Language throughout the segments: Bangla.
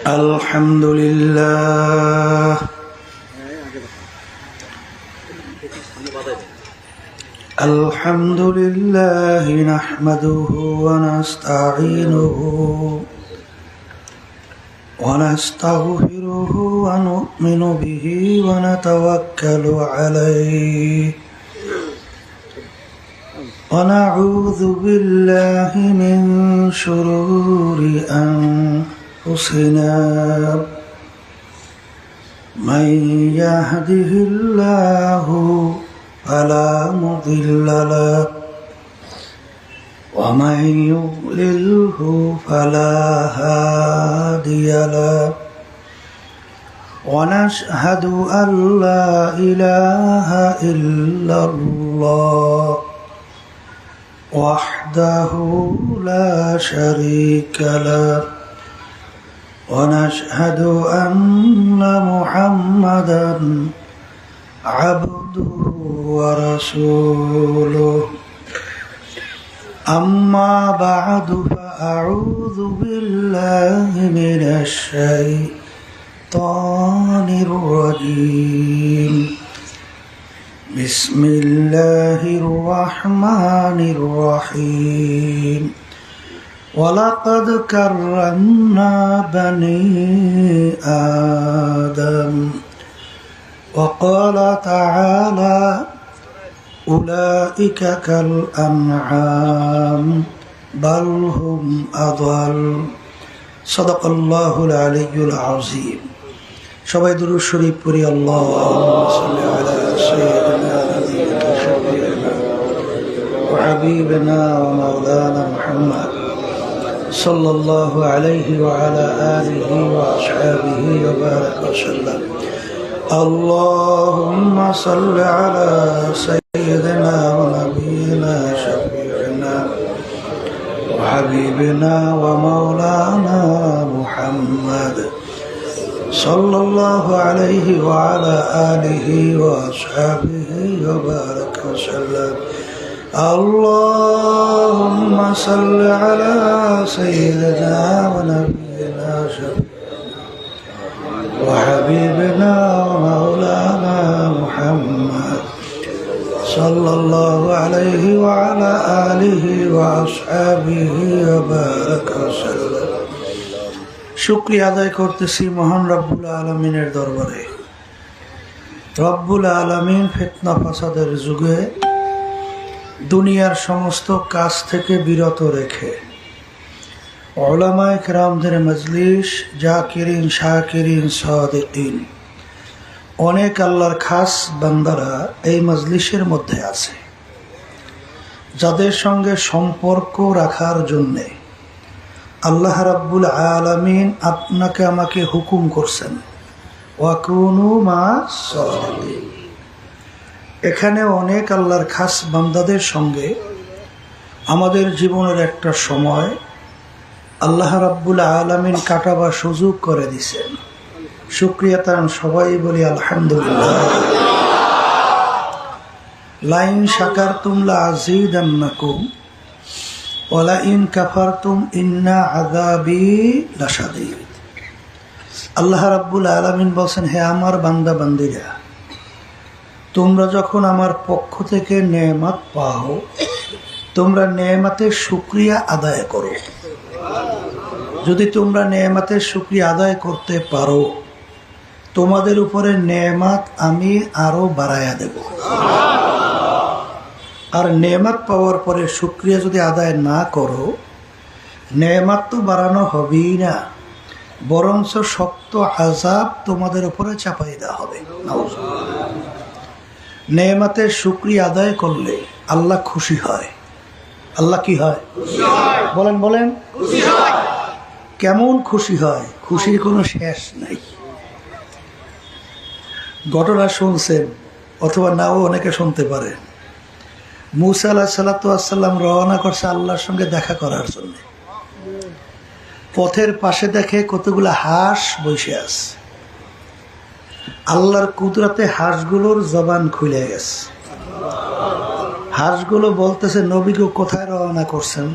الحمد لله الحمد لله نحمده ونستعينه ونستغفره ونؤمن به ونتوكل عليه ونعوذ بالله من شرور أنفسنا من يهده الله فلا مضل له ومن يضلله فلا هادي له ونشهد أن لا إله إلا الله وحده لا شريك له ونشهد أن محمدا عبده ورسوله أما بعد فأعوذ بالله من الشيطان الرجيم بسم الله الرحمن الرحيم ولقد كرمنا بني آدم وقال تعالى أولئك كالأنعام بل هم أضل صدق الله العلي العظيم সবাই দুরূদ শরীফ পড়ি আল্লাহুম্মা সাল্লি আলা সাইয়্যিদিনা নবিয়্যিনা শাফিঈনা ওয়া হাবিবিনা ওয়া মাওলানা মুহাম্মদ সাল্লাল্লাহু আলাইহি ওয়া আলা আলিহি ওয়া আসহাবিহি ওয়া বারাকা ওয়া সাল্লাম আল্লাহুম্মা সাল্লি আলা সাইয়্যিদিনা ওয়া নবিয়্যিনা শাফিঈনা ওয়া হাবিবিনা ওয়া মাওলানা মুহাম্মদ صلى الله عليه وعلى آله وأصحابه وبارك وسلم اللهم صل على سيدنا ونبينا شفيعنا وحبيبنا ومولانا محمد صلى الله عليه وعلى آله وأصحابه وبارك وسلم শুকরিয়া আদায় করতেছি মহান রব্বুল আলামিনের দরবারে। রব্বুল আলামিন ফিতনা ফাসাদের যুগে দুনিয়ার সমস্ত কাজ থেকে বিরত রেখে উলামায়ে কেরামদের মজলিস, জাকিরিন, শাকিরিন, সাদিকিন, অনেক আল্লাহর খাস বান্দারা এই মজলিসের মধ্যে আছে, যাদের সঙ্গে সম্পর্ক রাখার জন্যে আল্লাহ রাব্বুল আলামিন আপনাকে আমাকে হুকুম করছেন ওয়াকুনু মা'আস সাদিকিন। এখানে অনেক আল্লাহর খাস বান্দাদের সঙ্গে আমাদের জীবনের একটা সময় আল্লাহ রাব্বুল আলামিন কাটাবার সুযোগ করে দিয়েছেন। শুকরিয়া তান সবাই বলি আলহামদুলিল্লাহ। লাইন শাকারতুম লাযীদান্নাকুম ওয়ালা ইন কাফারতুম ইন্না আযাবি লাশাদীদ। আল্লাহ রাব্বুল আলামিন বলেন, হে আমার বান্দা বান্দীরা, তোমরা যখন আমার পক্ষ থেকে নেয়ামত পাও, তোমরা নেয়ামতের শুকরিয়া আদায় করো। যদি তোমরা নেয়ামতের শুকরিয়া আদায় করতে পারো, তোমাদের উপরে নেয়ামত আমি আরো বাড়ায়া দেব। আর নেয়ামত পাওয়ার পরে শুকরিয়া যদি আদায় না করো, নেয়ামত তো বাড়ানো হবেই না, বরঞ্চ শক্ত আযাব তোমাদের উপরে চাপাই দেওয়া হবে। নেয়ামতের শুকরিয়া আদায় করলে আল্লাহ খুশি হয়। আল্লাহ কি হয়? বলেন বলেন। কেমন খুশি হয়? খুশির কোনো শেষ নাই। ঘটনা শুনছেন অথবা নাও অনেকে শুনতে পারে। মুসা আলাইহিস সালাতু ওয়াস সালাম রওনা করছে আল্লাহর সঙ্গে দেখা করার জন্য। পথের পাশে দেখে কতগুলো হাঁস বসে আছে। আল্লাহর কুদরতে হাঁসগুলোর জবান খুলে গেছে। হাঁসগুলো বলতেছে, নবী গো কোথায় রওনা করছেন?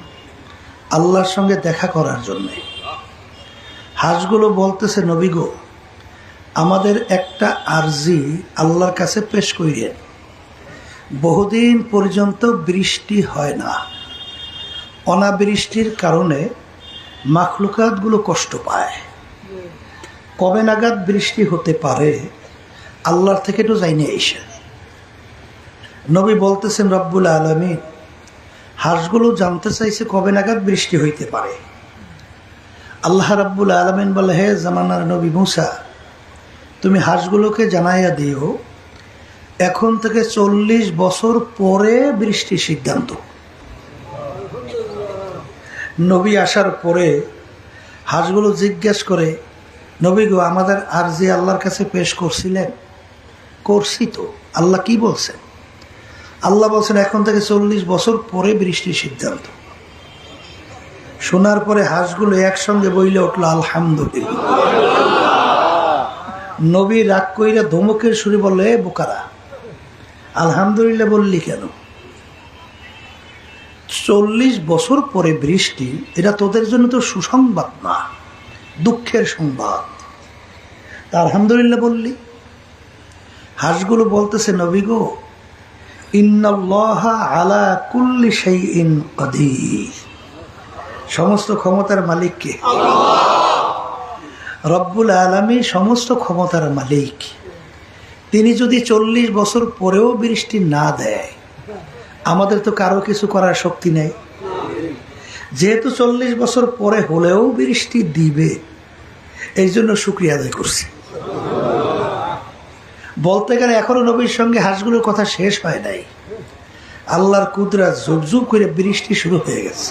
আল্লাহর সঙ্গে দেখা করার জন্যে। হাঁসগুলো বলতেছে, নবী গো, আমাদের একটা আরজি আল্লাহর কাছে পেশ করিলেন। বহুদিন পর্যন্ত বৃষ্টি হয় না, অনাবৃষ্টির কারণে মাখলুকাতগুলো কষ্ট পায়। কবে নাগাদ বৃষ্টি হতে পারে আল্লাহর থেকে তো যাইনি এসে। নবী বলতেছেন, রব্বুল আলামিন হাঁসগুলো জানতে চাইছে কবে নাগাদ বৃষ্টি হইতে পারে। আল্লাহ রব্বুল আলামিন বলে, হে জামানার নবী মুসা, তুমি হাঁসগুলোকে জানাইয়া দিও এখন থেকে 40 বছর পরে বৃষ্টির সিদ্ধান্ত। নবী আসার পরে হাঁসগুলো জিজ্ঞেস করে, নবী গো, আমাদের আরজি আল্লাহর কাছে পেশ করছিলেন? করছি তো। আল্লাহ কি বলছেন? আল্লাহ বলছেন এখন থেকে 40 বছর পরে বৃষ্টির সিদ্ধান্ত। শোনার পরে হাঁসগুলো একসঙ্গে বইলে উঠল আলহামদুলিল্লাহ। নবী রাগ কইরা ধমকের সুরে বলল, এ বোকারা, আলহামদুলিল্লাহ বললি কেন? 40 বছর পরে বৃষ্টি, এটা তোদের জন্য তো সুসংবাদ না, দুঃখের সংবাদ, তা আলহামদুলিল্লাহ বললি? হাঁসগুলো বলতেছে, নবী গো, ইন্নাল্লাহা আলা কুল্লি শাইইন কাদির, সমস্ত ক্ষমতার মালিক কে? রব্বুল আলামিন সমস্ত ক্ষমতার মালিক। তিনি যদি 40 বছর পরেও বৃষ্টি না দেয়, আমাদের তো কারো কিছু করার শক্তি নেই। যেহেতু 40 বছর পরে হলেও বৃষ্টি দিবে, এই জন্য শুকরিয়া আদায় করছি। বলতে গেলে এখনো নবীর সঙ্গে হাঁসগুলোর কথা শেষ হয় নাই, আল্লাহর কুদরত জুবজুব করে বৃষ্টি শুরু হয়ে গেছে।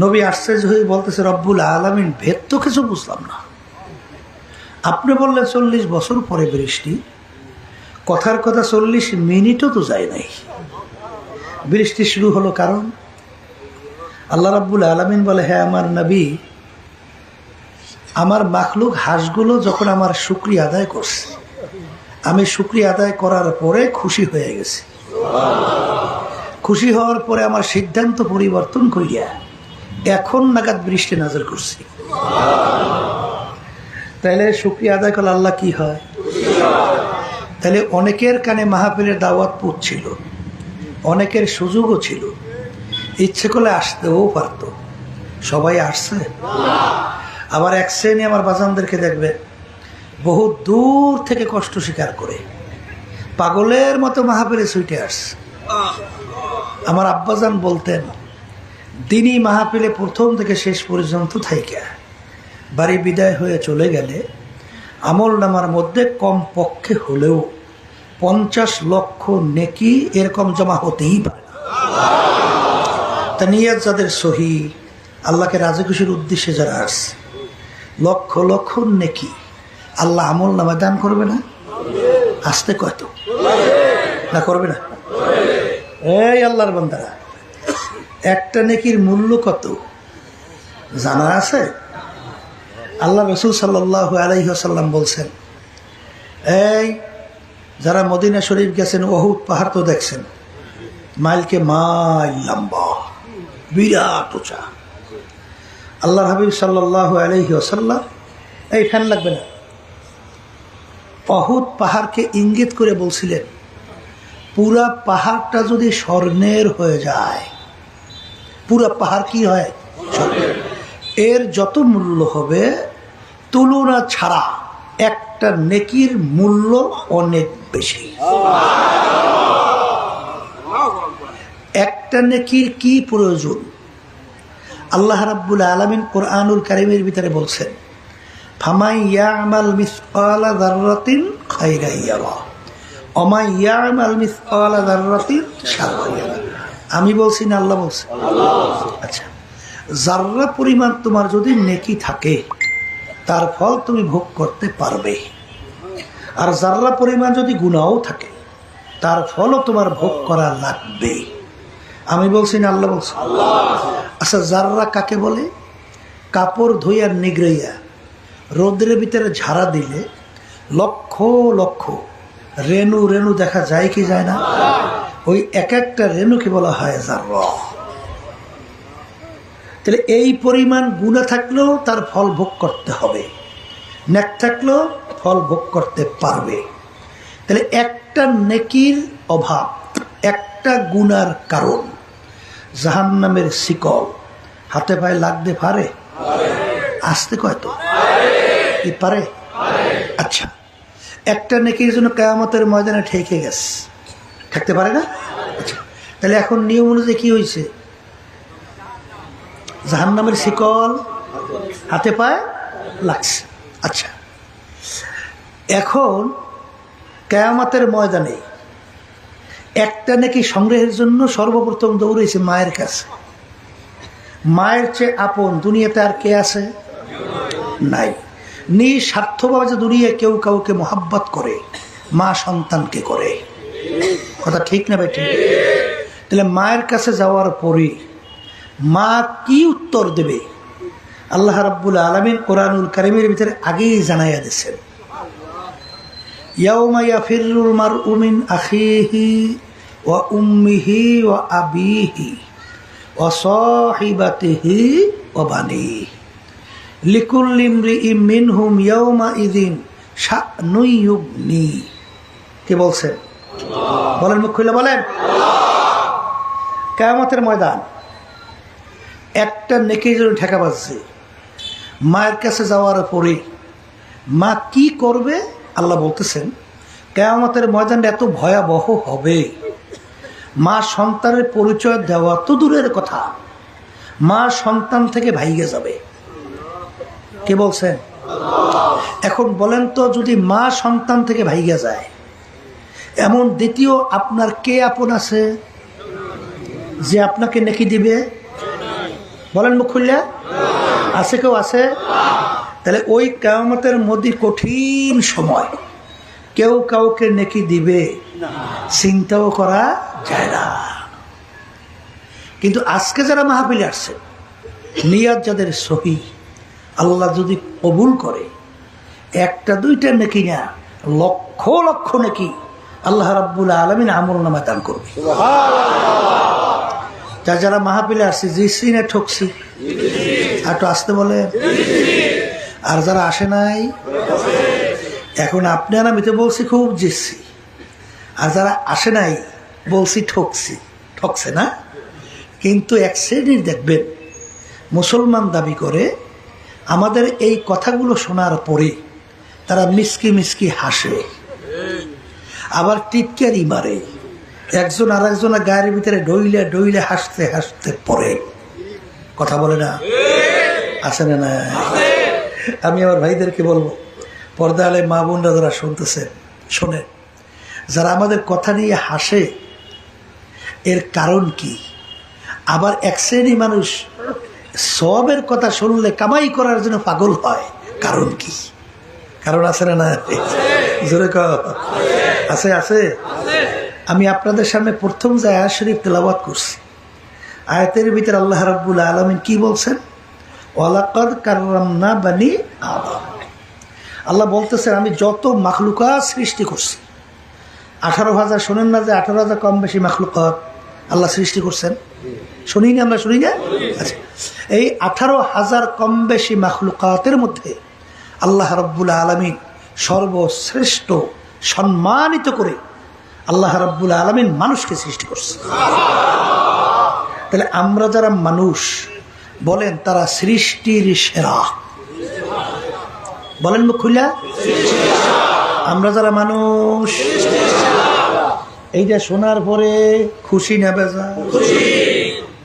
নবী আশ্চর্য হয়ে বলতেছে, রব্বুল আলামিন ভেদ তো কিছু বুঝলাম না। আপনি বললেন 40 বছর পরে বৃষ্টি, কথার কথা 40 মিনিটও তো যায় নাই, বৃষ্টি শুরু হলো কারণ? আল্লাহ রাব্বুল আলামিন বলে, হ্যাঁ আমার নবী, আমার মাখলুক হাঁসগুলো যখন আমার শুকরিয়া আদায় করছে, আমি শুকরিয়া আদায় করার পরে খুশি হয়ে গেছি। খুশি হওয়ার পরে আমার সিদ্ধান্ত পরিবর্তন করিয়া এখন নাগাদ বৃষ্টি নাযিল করছি। তাইলে শুকরিয়া আদায় করলে আল্লাহ কি হয়? তাহলে অনেকের কানে মাহফিলের দাওয়াত পৌঁছছিল, অনেকের সুযোগও ছিল, ইচ্ছে করলে আসতেও পারত, সবাই আসছে। আবার এক শ্রেণী আমার বাজানদেরকে দেখবে বহু দূর থেকে কষ্ট স্বীকার করে পাগলের মতো মাহফিলে ছুটে আসছে। আমার আব্বাজান বলতেন, দিনই মাহফিলে প্রথম থেকে শেষ পর্যন্ত থাইকা বাড়ি বিদায় হয়ে চলে গেলে আমল নামার মধ্যে কম পক্ষে হলেও 50 লক্ষ নেকি এরকম জমা হতেই পারে না। তা নিয়ত যাদের সহি, আল্লাহকে রাজি খুশির উদ্দেশ্যে যারা আসছে, লক্ষ লক্ষ নেকি আল্লাহ আমল নামায় দান করবে না? আসতে কত না করবে না? এই আল্লাহর বান্দারা, একটা নেকির মূল্য কত জানা আছে? আল্লাহ রাসূল সাল্লাল্লাহু আলাইহি ওয়াসাল্লাম বলছেন, এই যারা মদিনা শরীফ গেছেন, উহুদ পাহাড় তো দেখছেন, মাইলকে মাইল লম্বা, বিরাট উঁচা। আল্লাহ হাবিব সাল্লাল্লাহু আলাইহি ওয়াসাল্লাম, এই ফ্যান লাগবে না, উহুদ পাহাড়কে ইঙ্গিত করে বলছিলেন, পুরা পাহাড়টা যদি স্বর্ণের হয়ে যায়, পুরা পাহাড় কি হয়? এর যত মূল্য হবে তুলনা ছাড়া একটা নেকির মূল্য অনেক বেশি। একটা নেকির কি প্রয়োজন? আল্লাহ রাব্বুল আলামিন কোরআনুল কারীমের ভিতরে বলছেন, ফামান ইয়ামাল মিসকালা যাররাতিন খায়রান ইয়ারা ওয়া মান ইয়ামাল মিসকালা যাররাতিন শাররান ইয়ারা। আমি বলছি না আল্লাহ বলছে? আচ্ছা, যাররা পরিমাণ তোমার যদি নেকি থাকে তার ফল তুমি ভোগ করতে পারবে, আর যাররা পরিমাণ যদি গুনাহও থাকে তার ফলও তোমার ভোগ করা লাগবে। আমি বলছি না আল্লাহ বলছে? আচ্ছা, যাররা কাকে বলে? কাপড় ধুইয়া নিগড়াইয়া রোদ্রের ভিতরে ঝাড়া দিলে লক্ষ লক্ষ রেণু রেণু দেখা যায় কি যায় না? ওই এক একটা রেণুকে বলা হয় যাররা। তাহলে এই পরিমাণ গুনাহ থাকলেও তার ফল ভোগ করতে হবে, নেক থাকলেও ফল ভোগ করতে পারবে। তাহলে একটা নেকির অভাব, একটা গুনার কারণ জাহান্নামের শিকল হাতে পায়ে লাগতে পারে? আসতে কয় তো কি পারে? আচ্ছা, একটা নেকির জন্য কিয়ামতের ময়দানে ঠেকে গেছে, থাকতে পারে না? আচ্ছা, তাহলে এখন নিয়ম অনুযায়ী কি হয়েছে? জাহান্নামের শিকল হাতে পায়ে লাগছে। আচ্ছা, এখন কিয়ামতের ময়দানে একটা নেকি সংগ্রহের জন্য সর্বপ্রথম দৌড়েছে মায়ের কাছে। মায়ের চেয়ে আপন দুনিয়াতে আর কে আছে? নাই। নিঃস্বার্থভাবে যে দুনিয়ায় কেউ কাউকে মোহাব্বত করে, মা সন্তানকে করে। কথা ঠিক না ভাই? ঠিক। তাহলে মায়ের কাছে যাওয়ার পরে মা কি উত্তর দেবে? আল্লাহ রাব্বুল আলামিন কোরআনুল কারীমের ভিতরে আগেই জানাইয়া দিয়েছেন, ইয়াউমা ইয়াফিরুল মারউ মিন আখিহি ওয়া উম্মিহি ওয়া আবিহি ওয়া সাহিবাতিহি ওয়া বানিহি লিকুল্লি ইমরিইম মিনহুম ইয়াউমা ইযিন শা'নুন ইউগনি। কে বলছেন? বলেন, মুখ খুলে বলেন। কিয়ামতের ময়দান একটা নেকির জন্য ঠেকা বাজছে। মায়ের কাছে যাওয়ার পরে মা কি করবে? আল্লাহ বলতেছেন কিয়ামতের ময়দানটা এত ভয়াবহ হবে, মা সন্তানের পরিচয় দেওয়া তো দূরের কথা, মা সন্তান থেকে ভাইগে যাবে। কে বলছেন? এখন বলেন তো, যদি মা সন্তান থেকে ভাইগে যায়, এমন দ্বিতীয় আপনার কে আপন আছে যে আপনাকে নেকি দিবে? বলেন মুখ খুললে। আছে কেউ? আছে? তাহলে ওই কিয়ামতের মধ্যে কঠিন সময় কেউ কাউকে নেকি দিবে চিন্তাও করা যায় না। কিন্তু আজকে যারা মাহফিলে আসছে, নিয়ত যাদের সহি, আল্লাহ যদি কবুল করে, একটা দুইটা নেকি না, লক্ষ লক্ষ নেকি আল্লাহ রাব্বুল আলামিন আমলনামা দান করবে। যারা মাহফিলে আসছে, জিসি না ঠকছি? আর তো আসতে বলে। আর যারা আসে নাই, এখন আপনি আর আমি তো বলছি খুব জিসি, আর যারা আসে নাই বলছি ঠকছি। ঠকছে না? কিন্তু এক শ্রেণীর দেখবেন মুসলমান দাবি করে, আমাদের এই কথাগুলো শোনার পরে তারা মিসকি মিসকি হাসে, আবার টিটকারি মারে, একজন আর একজনের গায়ের ভিতরে ডইলে ডইলে হাসতে হাসতে পড়ে। কথা বলে না? আসে না? না। আমি আমার ভাইদেরকে বলবো, পর্দা আলে মা বোনরা যারা শুনতেছেন, শোনেন, যারা আমাদের কথা নিয়ে হাসে এর কারণ কি? আবার এক শ্রেণী মানুষ সবের কথা শুনলে কামাই করার জন্য পাগল হয়, কারণ কি? কারণ আছে না? না? জোরে আছে? আছে। আমি আপনাদের সামনে প্রথম যে আয়াত শরীফ তেলাওয়াত করছি, আয়াতের ভিতরে আল্লাহ রাব্বুল আলামিন কি বলছেন? ওয়ালাকাদ কাররামনা বানি আদম। আল্লাহ বলতেছেন, আমি যত মাখলুকাত সৃষ্টি করছি, 18,000, শোনেন না যে 18,000 কম বেশি মাখলুকাত আল্লাহ সৃষ্টি করছেন? শুনিনি আমরা? শুনি না? আচ্ছা, এই 18,000 কম বেশি মাখলুকাতের মধ্যে আল্লাহ রাব্বুল আলামিন সর্বশ্রেষ্ঠ সম্মানিত করে আল্লাহ রাব্বুল আলামিন মানুষকে সৃষ্টি করছে। তাহলে আমরা যারা মানুষ, বলেন তারা সৃষ্টির সেরা। বলেন মুখ খুলা। আমরা যারা মানুষ, এইটা শোনার পরে খুশি না বেজা?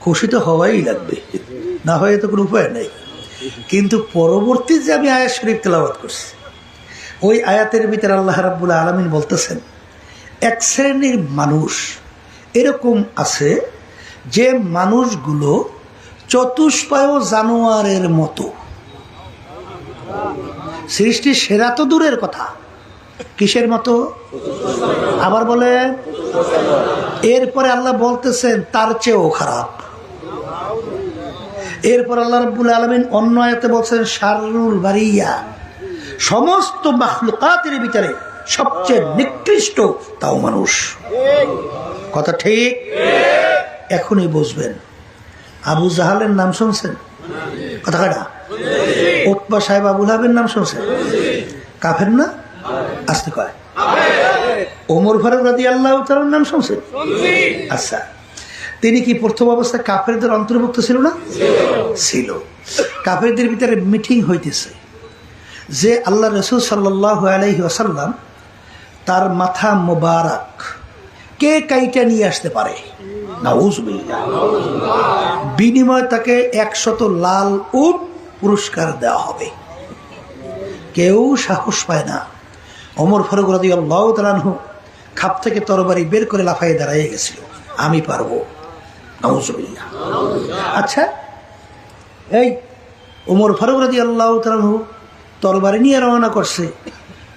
খুশি তো হওয়াই লাগবে, না হয় তো কোনো উপায় নেই। কিন্তু পরবর্তী যে আমি আয়াত শরীফ তেলাওয়াত করছি, ওই আয়াতের ভিতরে আল্লাহ রাব্বুল আলামিন বলতেছেন, এক শ্রেণীর মানুষ এরকম আছে যে মানুষগুলো চতুষ্পায় জানোয়ারের মতো। সৃষ্টি সেরা তো দূরের কথা, কিসের মতো? আবার বলে, এরপরে আল্লাহ বলতেছেন তার চেয়েও খারাপ। এরপর আল্লাহ রাব্বুল আলামিন অন্য আয়াতে বলছেন শাররুল বারিয়া, সমস্ত মাখলুকাতের ভিতরে সবচেয়ে নিকৃষ্ট তাও মানুষ। কথা ঠিক? এখনই বুঝবেন। আবু জাহালের নাম শুনছেন? কথা কয় না? উতবা সাহেব আবুল আহাবের নাম শুনছেন? কাফের না? আসতে কয়। ওমর ফারুক রাদিয়াল্লাহু তাআলার নাম শুনছেন? আচ্ছা, তিনি কি প্রথম অবস্থায় কাফেরদের অন্তর্ভুক্ত ছিল না? ছিল। কাফেরদের ভিতরে মিটিং হইতেছে যে আল্লাহ রাসূল সাল্লাল্লাহু আলাইহি ওয়াসাল্লাম তার মাথা মোবারক কে কাইটা নিয়ে আসতে পারে, নাউযুবিল্লাহ, বিনিময়ে তাকে 100 লাল উট পুরস্কার দেওয়া হবে। কেউ সাহস পায় না। ওমর ফারুক রাদিয়াল্লাহু তাআলা আনহু খাপ থেকে তরবারি বের করে লাফাইয়ে দাঁড়িয়ে গেছিল, আমি পারবো, নাউযুবিল্লাহ। আচ্ছা, এই ওমর ফারুক রাদিয়াল্লাহু তাআলা আনহু তরবারি নিয়ে রওনা করছে,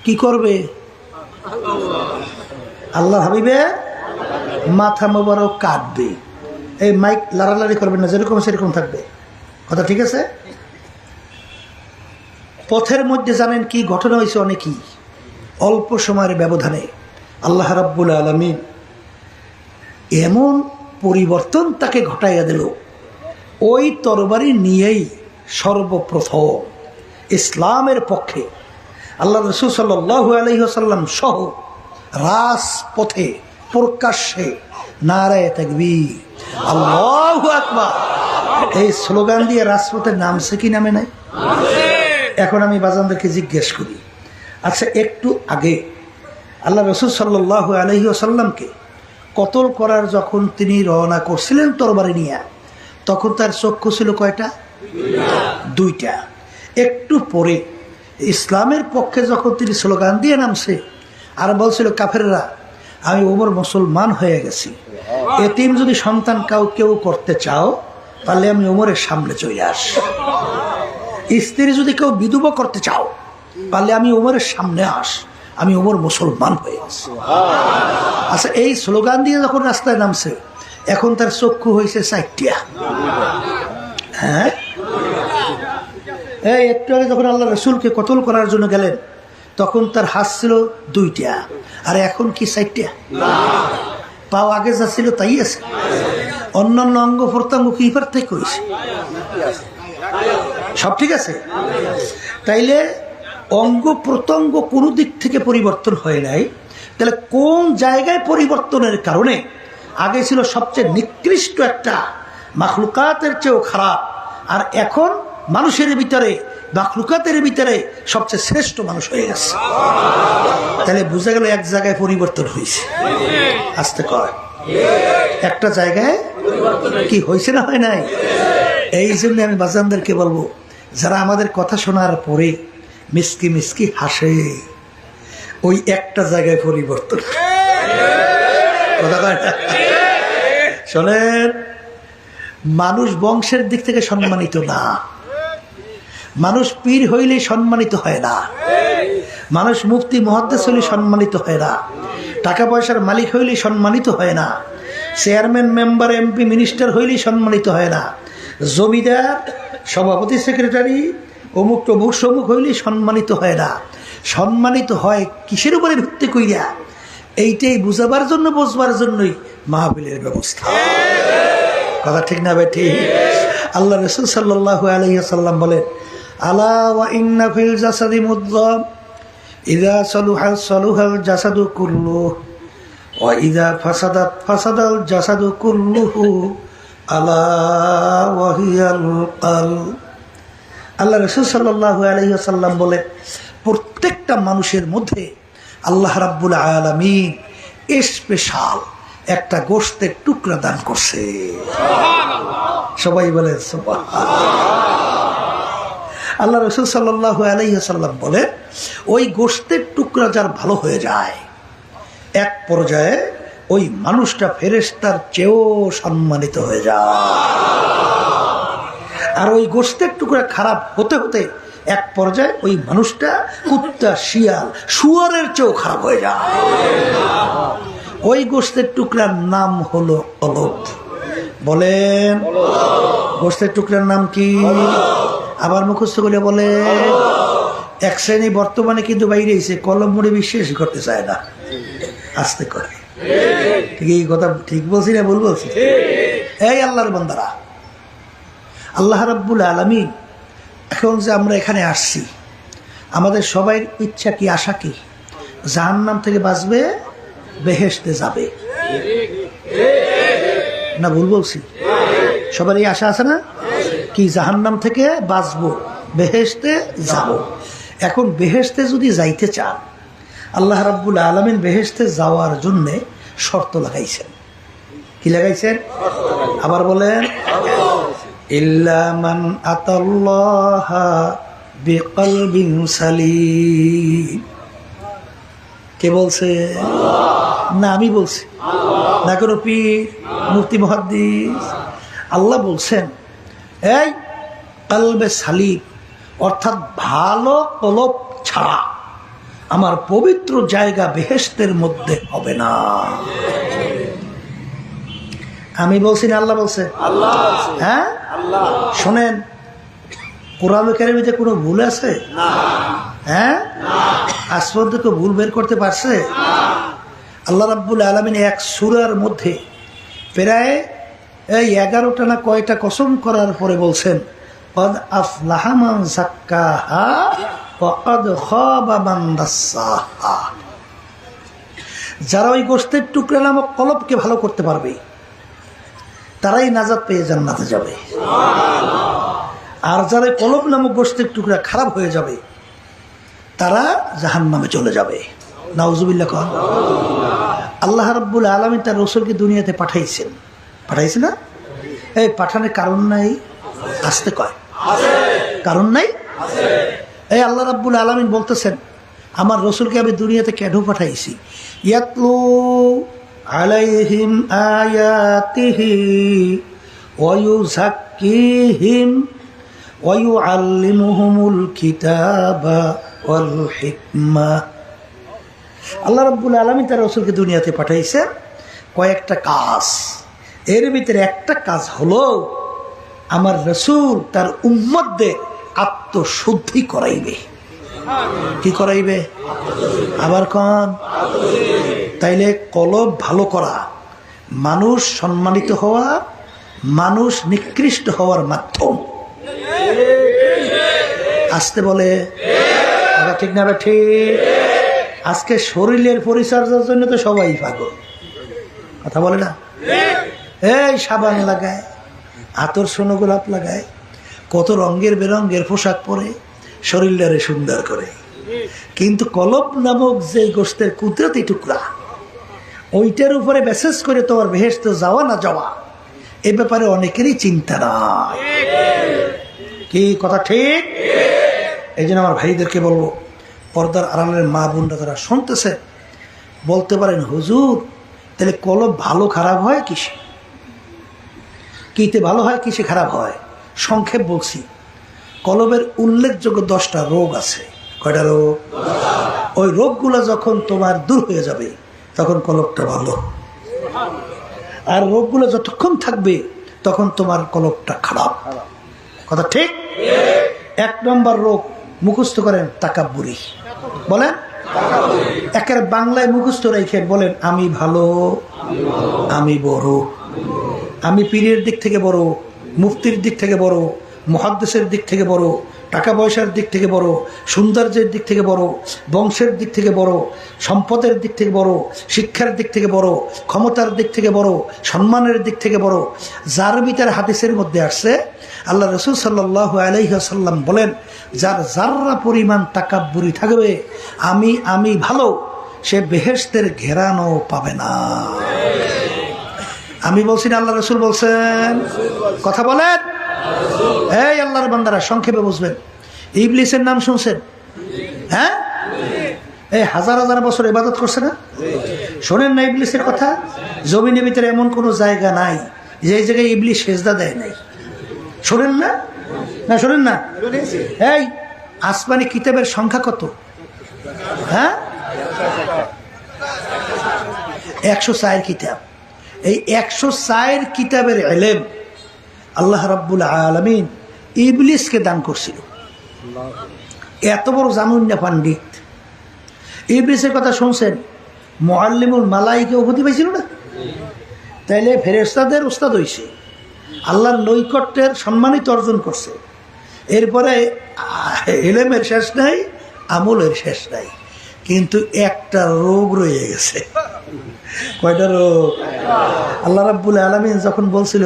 কি করবে? আল্লাহ হাবিবে মাথা মোবারক কাটবে। এই মাইক লাড়ালাড়ি করবেন না, যেরকম সেরকম থাকবে, কথা ঠিক আছে? পথের মধ্যে জানেন কি ঘটনা হয়েছে? অনেকই অল্প সময়ের ব্যবধানে আল্লাহ রাব্বুল আলামিন এমন পরিবর্তন তাকে ঘটাইয়া দিল, ওই তরবারি নিয়েই সর্বপ্রথম ইসলামের পক্ষে আল্লাহ রাসূল সাল্লাল্লাহু আলাইহি ওয়াসাল্লাম সহ রাজপথে প্রকাশ্যে নারায়ে তাকবীর, আল্লাহু আকবার, এই স্লোগান দিয়ে রাজপথের নামছে কি নামে নাই? এখন আমি বাজানদেরকে জিজ্ঞেস করি, আচ্ছা একটু আগে আল্লাহ রাসূল সাল্লাল্লাহু আলাইহি ওয়াসাল্লামকে কতল করার যখন তিনি রওনা করছিলেন তরবারি নিয়ে, তখন তার চক্ষু ছিল কয়টা? দুইটা। একটু পরে ইসলামের পক্ষে যখন তিনি স্লোগান দিয়ে নামছে আর বলছিল, কাফেররা আমি ওমর মুসলমান হয়ে গেছি, এতিম যদি সন্তান কেউ করতে চাও তাহলে আমি ওমরের সামনে চলে আস, স্ত্রী যদি কেউ বিধবা করতে চাও তাহলে আমি ওমরের সামনে আস, আমি ওমর মুসলমান হয়ে গেছি। আচ্ছা, এই স্লোগান দিয়ে যখন রাস্তায় নামছে এখন তার চক্ষু হয়েছে 4টা। হ্যাঁ, এই একটু আগে যখন আল্লাহ রাসূলকে কতল করার জন্য গেলেন তখন তার হাত ছিল 2টা, আর এখন কি 4টা? পাও আগে যা ছিল তাই আছে, অন্যান্য অঙ্গ প্রত্যঙ্গ কি পার্থক্য হয়েছে? সব ঠিক আছে। তাইলে অঙ্গ প্রত্যঙ্গ কোনো দিক থেকে পরিবর্তন হয় নাই, তাহলে কোন জায়গায় পরিবর্তনের কারণে আগে ছিল সবচেয়ে নিকৃষ্ট একটা, মাখলুকাতের চেয়েও খারাপ, আর এখন মানুষের ভিতরে মাখলুকাতের ভিতরে সবচেয়ে শ্রেষ্ঠ মানুষ হয়ে গেছে? তাহলে বোঝা গেল এক জায়গায় পরিবর্তন হয়েছে। আসতে কয় একটা জায়গায় কি হয়েছে না হয় নাই? এই জন্য আমি বাজানদেরকে বলবো, যারা আমাদের কথা শোনার পরে মিসকি মিসকি হাসে, ওই একটা জায়গায় পরিবর্তন। শোনেন, মানুষ বংশের দিক থেকে সম্মানিত না, মানুষ পীর হইলেই সম্মানিত হয় না, মানুষ মুফতি মুহাদ্দিস হইলে সম্মানিত হয় না, টাকা পয়সার মালিক হইলেই সম্মানিত হয় না, চেয়ারম্যান মেম্বার এমপি মিনিস্টার হইলেই সম্মানিত হয় না, জমিদার সভাপতি সেক্রেটারি অমুক তমুক সমুক হইলেই সম্মানিত হয় না। সম্মানিত হয় কিসের উপরে ভিত্তি কইরা? এইটাই বুঝাবার জন্য, বুঝবার জন্যই মাহফিলের ব্যবস্থা। কথা ঠিক না ভাই? ঠিক। আল্লাহ রাসূল সাল্লাল্লাহু আলাইহি ওয়াসাল্লাম বলেন, আলা ওয়া ইন্না ফিল জাসাদি মুদগা ইযা সালুহা সালুহাল জাসাদু কুল্লুহু ওয়া ইযা ফাসাদাত ফাসাদাল জাসাদু কুল্লুহু আলা ওয়া হিয়াল কলব। আল্লাহ রাসূল সাল্লাল্লাহু আলাইহি ওয়াসাল্লাম বলে, প্রত্যেকটা মানুষের মধ্যে আল্লাহ রাব্বুল আলামিন স্পেশাল একটা গোশতের টুকরা দান করছে। সবাই বলে সুবহানাল্লাহ। আল্লাহ রাসূল সাল্লাল্লাহু আলাইহি ওয়াসাল্লাম বলে, ওই গোশতের টুকরা যার ভালো হয়ে যায়, এক পর্যায়ে ওই মানুষটা ফেরেশতার চেয়েও সম্মানিত হয়ে যায়। আর ওই গোশতের টুকরা খারাপ হতে হতে এক পর্যায়ে ওই মানুষটা কুত্তা, শিয়াল, শুয়োরের চেয়েও খারাপ হয়ে যায়। ওই গোশতের টুকরার নাম হলো কলব। বলেন, গোশতের টুকরার নাম কি? আবার মুখস্থ করে বলে। এক শ্রেণী বর্তমানে কিন্তু বাইরে এসে কলম মুড়ে বিশ্বাস করতে চায় না, আস্তে করে। ঠিক এই কথা ঠিক বলছি না ভুল বলছি? এই আল্লাহর বান্দারা, আল্লাহ রাব্বুল আলামিন এখন যে আমরা এখানে আসছি, আমাদের সবাই ইচ্ছা কি, আশা কি? জাহান্নাম থেকে বাঁচবে, বেহেশতে যাবে। না ভুল বলছি? সবার এই আশা আছে না? কি জাহান্নাম থেকে বাঁচবো, বেহেশতে যাব। এখন বেহেশতে যদি যাইতে চান, আল্লাহ রাব্বুল আলামিন বেহেশতে যাওয়ার জন্য শর্ত লাগাইছেন। কি লাগাইছেন? আবার বলেন, ইল্লা মান আতাল্লাহা বিকলবিন সালিম। কে বলছে? না আমি বলছি, না কোনো পীর, মুফতি, মুহাদ্দিস। আল্লাহ বলছেন এই কলবে সালিম, অর্থাৎ ভালো কলব ছাড়া আমার পবিত্র জায়গা বেহেশতের মধ্যে হবে না। আমি বলছি না আল্লাহ বলছে? হ্যাঁ, শোনেন, কোরআন কারীমে কোনো ভুল আছে? হ্যাঁ, আজ পর্যন্ত কেউ ভুল বের করতে পারছে? আল্লাহ রাব্বুল আলামিন এক সূরার মধ্যে প্রায় এই 11টা না কয়টা কসম করার পরে বলছেন, ক্বাদ আফলাহা মান যাক্কাহা ওয়া ক্বাদ খাবা মান দাসসাহা। যারা ওই গোশতের টুকরা নামক কলবকে ভালো করতে পারবে, তারাই নাজাত পেয়ে জান্নাতে যাবে। আর যারা কলব নামক গোশতের টুকরা খারাপ হয়ে যাবে, তারা জাহান্নামে চলে যাবে। নাউজুবিল্লাহ। কন আল্লাহ রাব্বুল আলামিন তার রাসূলকে দুনিয়াতে পাঠাইছেন, পাঠাইছে না? এই পাঠানোর কারণ নাই? আসতে কয় কারণ নাই? এই আল্লাহ রাব্বুল আলামিন বলতেছেন, আমার রাসূলকে আমি দুনিয়াতে কেন পাঠাইছি? ইয়াতলু আলাইহিম আয়াতিহি ওয়া ইউযাক্কিহিম ওয়া ইউআল্লিমুহুমুল কিতাবা ওয়াল হিকমা। আল্লাহ রাব্বুল আলামিন তার রাসূলকে দুনিয়াতে পাঠাইছেন কয়েকটা কাজ। এর ভিতরে একটা কাজ হলো আমার রাসূল তার উম্মতদের আত্মশুদ্ধি করাইবে। কি করাইবে? আবার কোন? তাইলে কলব ভালো করা, মানুষ সম্মানিত হওয়া, মানুষ নিকৃষ্ট হওয়ার মাধ্যম। আসতে বলে ঠিক না? ঠিক। আজকে শরীরের পরিচর্যার জন্য তো সবাই পাগল, কথা বলে না? এই সাবান লাগায়, আতর সোনো গোলাপ লাগায়, কত রঙের বেরঙের পোশাক পরে শরীরটারে সুন্দর করে, কিন্তু কলব নামক যে গোশতের কুদরতি টুকরা, ওইটার উপরে মেসেজ করে তোমার বেহেশতে যাওয়া না যাওয়া, এ ব্যাপারে অনেকেরই চিন্তা নাই। কি কথা ঠিক? এই জন্য আমার ভাইদেরকে বলবো, পর্দার আড়ালের মা বোনরা যারা শুনতেছে, বলতে পারেন হুজুর তাহলে কলব ভালো খারাপ হয় কিসে? কিতে ভালো হয়, কিসে খারাপ হয়? সংক্ষেপ বলছি, কলবের উল্লেখযোগ্য 10টা রোগ আছে। কয়টা রোগ? ওই রোগগুলো যখন তোমার দূর হয়ে যাবে, তখন কলবটা ভালো। আর রোগগুলো যতক্ষণ থাকবে, তখন তোমার কলবটা খারাপ। কথা ঠিক? 1 নম্বর রোগ মুখস্থ করেন, তাকাব্বুরি। বলেন, একের বাংলায় মুখস্থ রেখে বলেন, আমি ভালো, আমি বড়, আমি পীরের দিক থেকে বড়, মুফতির দিক থেকে বড়, মুহাদ্দিসের দিক থেকে বড়, টাকা পয়সার দিক থেকে বড়, সৌন্দর্যের দিক থেকে বড়, বংশের দিক থেকে বড়, সম্পদের দিক থেকে বড়, শিক্ষার দিক থেকে বড়, ক্ষমতার দিক থেকে বড়, সম্মানের দিক থেকে বড়। যার ভিতরে হাদিসের মধ্যে আসছে, আল্লাহ রাসূল সাল্লাল্লাহু আলাইহি ওয়াসাল্লাম বলেন, যার যাররা পরিমাণ তাকাব্বুরি থাকবে, আমি ভালো, সে বেহেশতের ঘেরানো পাবে না। আমি বলছি না, আল্লাহ রাসূল বলছেন? কথা বলেন। এই আল্লাহর বান্দারা, সংক্ষেপে বুঝবেন। ইবলিসের নাম শুনছেন? হ্যাঁ, এই হাজার হাজার বছর ইবাদত করছে না? শোনেন না ইবলিসের কথা? জমিনের ভিতরে এমন কোনো জায়গা নাই যে জায়গায় ইবলিস সেজদা দেয় নাই। শোনেন না? না শোনেন না? এই আসমানি কিতাবের সংখ্যা কত? হ্যাঁ, 104 কিতাব। এই 104 কিতাবের ইলম আল্লাহ রাব্বুল আলামিন ইবলিসকে দান করছিল। এত বড় জানুন্না পণ্ডিত। ইবলিসের কথা শুনছেন? মুআল্লিমুল মালাইকা উপাধি পাইছিল না? তাইলে ফেরেশতাদের উস্তাদ হইছে। আল্লাহর নৈকট্যের সম্মানিত অর্জন করছে। এরপরে ইলমের শেষ নাই, আমলের শেষ নাই, কিন্তু একটা রোগ রয়ে গেছে। কয়টা রোগ? আল্লাহ রাব্বুল আলামিন যখন বলছিল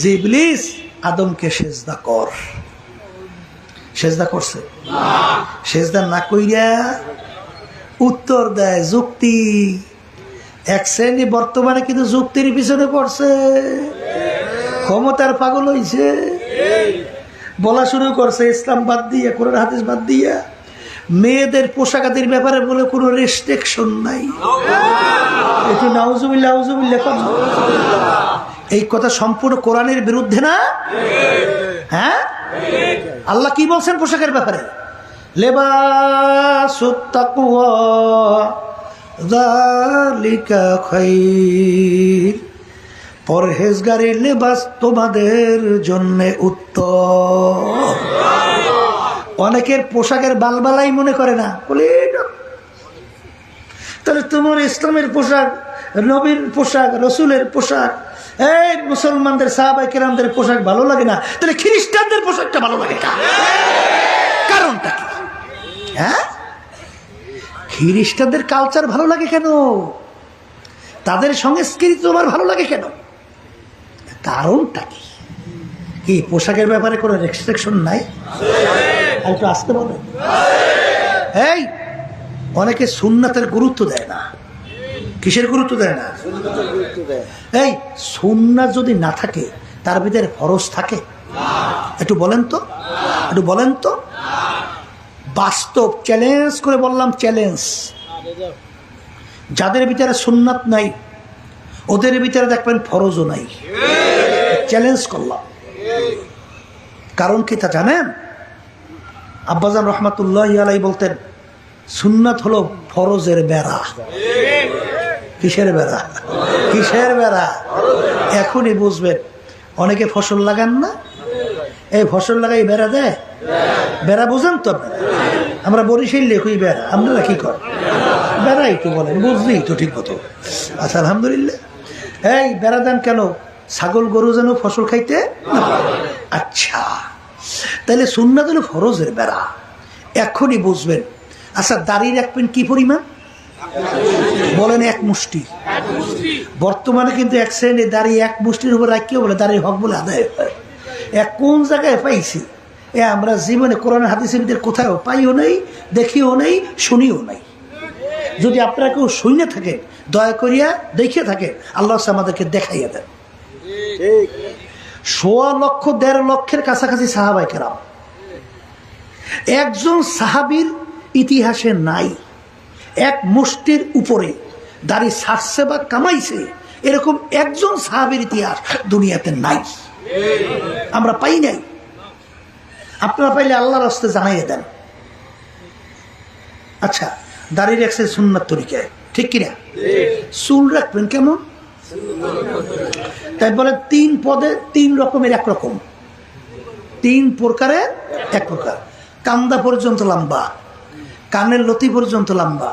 যে ইবলিস আদমকে সেজদা কর, সেজদা করছে? সেজদা না কইরা উত্তর দেয় যুক্তি। এক শ্রেণী বর্তমানে কিন্তু যুক্তির পিছনে পড়ছে, ক্ষমতার পাগল হইছে, বলা শুরু করছে ইসলাম বাদ দিয়া, কোরআন হাদিস বাদ দিয়া মেয়েদের পোশাক আদির ব্যাপারে বলে কোনো রেস্ট্রিকশন নাই। একটু নাউজুবিল্লাহ নাউজুবিল্লাহ কর। এই কথা সম্পূর্ণ কোরআনের বিরুদ্ধে না? হ্যাঁ, আল্লাহ কি বলছেন পোশাকের ব্যাপারে? লিবাসুত তাকওয়া যালিকা খায়র, পরহেজগারের লেবাস তোমাদের জন্য উত্তম। অনেকের পোশাকের বালবালাই মনে করে না, বলে তাহলে তোমার ইসলামের পোশাক, নবীর পোশাক, রসুলের পোশাক, এই মুসলমানদের সাহাবায়ে কেরামদের পোশাক ভালো লাগে না, তাহলে খ্রিস্টানদের পোশাকটা ভালো লাগে না? কারণটা কি? হ্যাঁ, খ্রিস্টানদের কালচার ভালো লাগে কেন? তাদের সংস্কৃতি তোমার ভালো লাগে কেন? কারণটা কি? কি পোশাকের ব্যাপারে কোনো রেস্ট্রিকশন নাই? একটু আসতে বলেন। এই অনেকে সুন্নাতের গুরুত্ব দেয় না। কিসের গুরুত্ব দেয় না? এই সুন্নাত যদি না থাকে তার ভিতরে ফরজ থাকে? একটু বলেন তো, একটু বলেন তো। বাস্তব চ্যালেঞ্জ করে বললাম, চ্যালেঞ্জ। যাদের ভিতরে সুন্নাত নাই ওদের ভিতরে দেখবেন ফরজও নাই। চ্যালেঞ্জ করলাম। কারণ কি তা জানেন? আব্বাজান রহমাতুল্লাহ আলাইহি বলতেন সুন্নাত হলো ফরজের বেড়া। কিসের বেড়া? কিসের বেড়া? এখনই বুঝবেন। অনেকে ফসল লাগান না, এই ফসল লাগাই বেড়া দেয়। বেড়া বুঝেন তো? আমরা বরিশাল লেখই বেড়া, আপনারা কি করেন? বেড়াই তো বলেন, বুঝলি তো ঠিক মতো। আচ্ছা, আলহামদুলিল্লাহ। এই বেড়া দেন কেন? ছাগল গরু যেন ফসল খাইতে। আচ্ছা, তাহলে সুন্নাত হলো ফরজের বেড়া। এখনই বুঝবেন। আচ্ছা, দাড়ি রাখবেন কি পরিমাণ? বলেন এক মুষ্টি। বর্তমানে কিন্তু এক শ্রেণী দাড়ি এক মুষ্টির উপর রাখিও বলে দাড়ির হক বলে আদায় হয়। এক কোন জায়গায় পাইছি? আমরা জীবনে কোরআন হাদিসের ভিতরে কোথাও পাইও নাই, দেখিও নাই, শুনিও নাই। যদি আপনারা কেউ শুনে থাকেন দয়া করিয়া দেখে থাকেন, আল্লাহ আমাদেরকে দেখাইয়া দেন। ১.৫ লক্ষ ১.৫ লক্ষের কাছাকাছি সাহাবায়ে কেরাম। একজন সাহাবীর ইতিহাসে নাই এক মুষ্টির উপরে দাড়ি ছাড়ছে বা কামাইছে, এরকম একজন সাহাবীর ইতিহাস দুনিয়াতে নাই, আমরা পাই নাই। আপনারা পাইলে আল্লাহর রাস্তায় জানাইয়ে দেন। আচ্ছা, দাড়ি রাখছে সুন্নাত তরিকায়, ঠিক কিনা? চুল রাখবেন কেমন? তাই বলে ৩ পদে ৩ রকমের এক রকম, ৩ প্রকারের এক প্রকার। কান্দা পর্যন্ত লম্বা, কানের লতি পর্যন্ত লম্বা।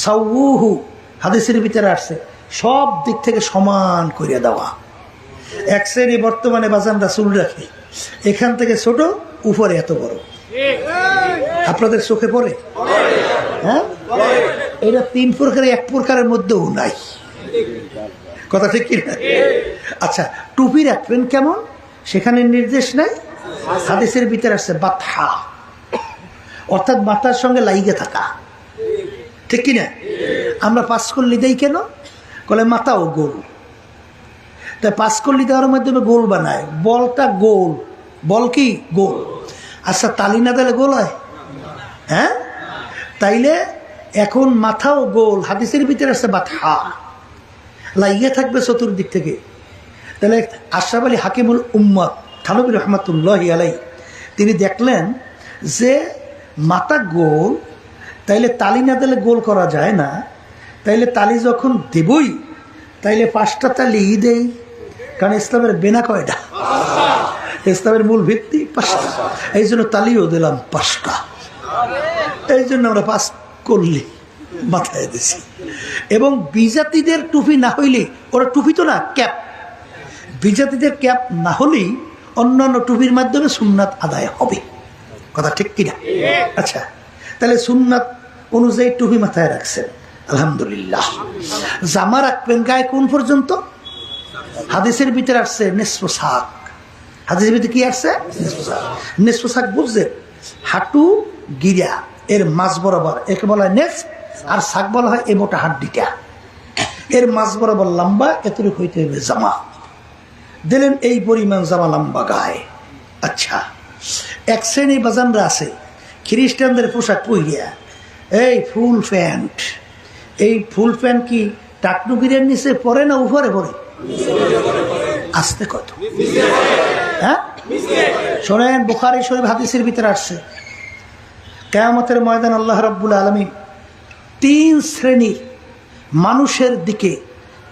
সাউহু হাদিসের ভিতরে আসছে, সব দিক থেকে সমান করিয়া দেওয়া। এক শ্রেণী বর্তমানে বাজানরা চুল রাখে, এখান থেকে ছোট, উপরে এত বড়। আপনাদের চোখে পড়ে? হ্যাঁ, এটা ৩ প্রকারের এক প্রকারের মধ্যেও নাই। কথা ঠিক কিনা? আচ্ছা, টুপি রাখবেন কেমন? সেখানে নির্দেশ নাই, হাদিসের ভিতরে আসছে বাতহা, অর্থাৎ মাথার সঙ্গে লাইগে থাকা, ঠিক কিনা? আমরা পাঁচকল্লি দেই কেন? বলে মাথাও গোল, তাই পাঁচকল্লি দেওয়ার মাধ্যমে গোল বানায়। বলটা গোল, বল কি গোল। আচ্ছা, তালি না দিলে গোল হয়? হ্যাঁ, তাইলে এখন মাথাও গোল, হাদিসের ভিতরে আছে বাতহা, লাইগে থাকবে চতুর্দিক থেকে। তাহলে আশরাফ আলী হাকিমুল উম্মত থানবী রহমাতুল্লাহি আলাইহি তিনি দেখলেন যে মাথা গোল, তাইলে তালি না দিলে গোল করা যায় না। তাইলে তালি যখন দেবই, তাইলে 5টা তালি দেই, কারণ ইসলামের বেনা কয়টা? ইসলামের মূল ভিত্তি 5টা। এই জন্য তালিও দিলাম 5টা। এই জন্য আমরা 5 করলি মাথায় দিছি। এবং বিজাতিদের টুপি না হইলে, ওরা টুপি তো না, ক্যাপ। বিজাতিদের ক্যাপ না হলেই অন্যান্য টুপির মাধ্যমে সুন্নাত আদায় হবে। কথা ঠিক কিনা? আচ্ছা, তাহলে সুন্নাত অনুযায়ী টুপি মাথায় রাখছেন, আলহামদুলিল্লাহ। জামা রাখবেন গায়ে কোন পর্যন্ত? হাদিসের ভিতরে আসছে নিসফু সাক। হাদিসের ভিতরে কি আসছে? নিসফু সাক। নিসফু সাক বুঝছেন? হাঁটু গিরা এর মাঝ বরাবর, একে বলা হয় নেস, আর সাক বলা হয় এই মোটা হাড্ডিটা, এর মাঝ বরাবর লম্বা, এতটুকু হইতে হবে জামা। দিলেন এই পরিমাণ জামা লম্বা গায়ে। আচ্ছা, এক শ্রেণী বাজানরা আছে খ্রিস্টানদের পোশাক পরিয়া, এই ফুল প্যান্ট। এই ফুল প্যান্ট কি টাকনু গিরের নিচে পরে না উপরে পরে? আসতে কত, হ্যাঁ শোনেন, বুখারী শরীফ হাদিসের ভিতরে আসছে কিয়ামতের ময়দান আল্লাহ রাব্বুল আলামিন 3 শ্রেণীর মানুষের দিকে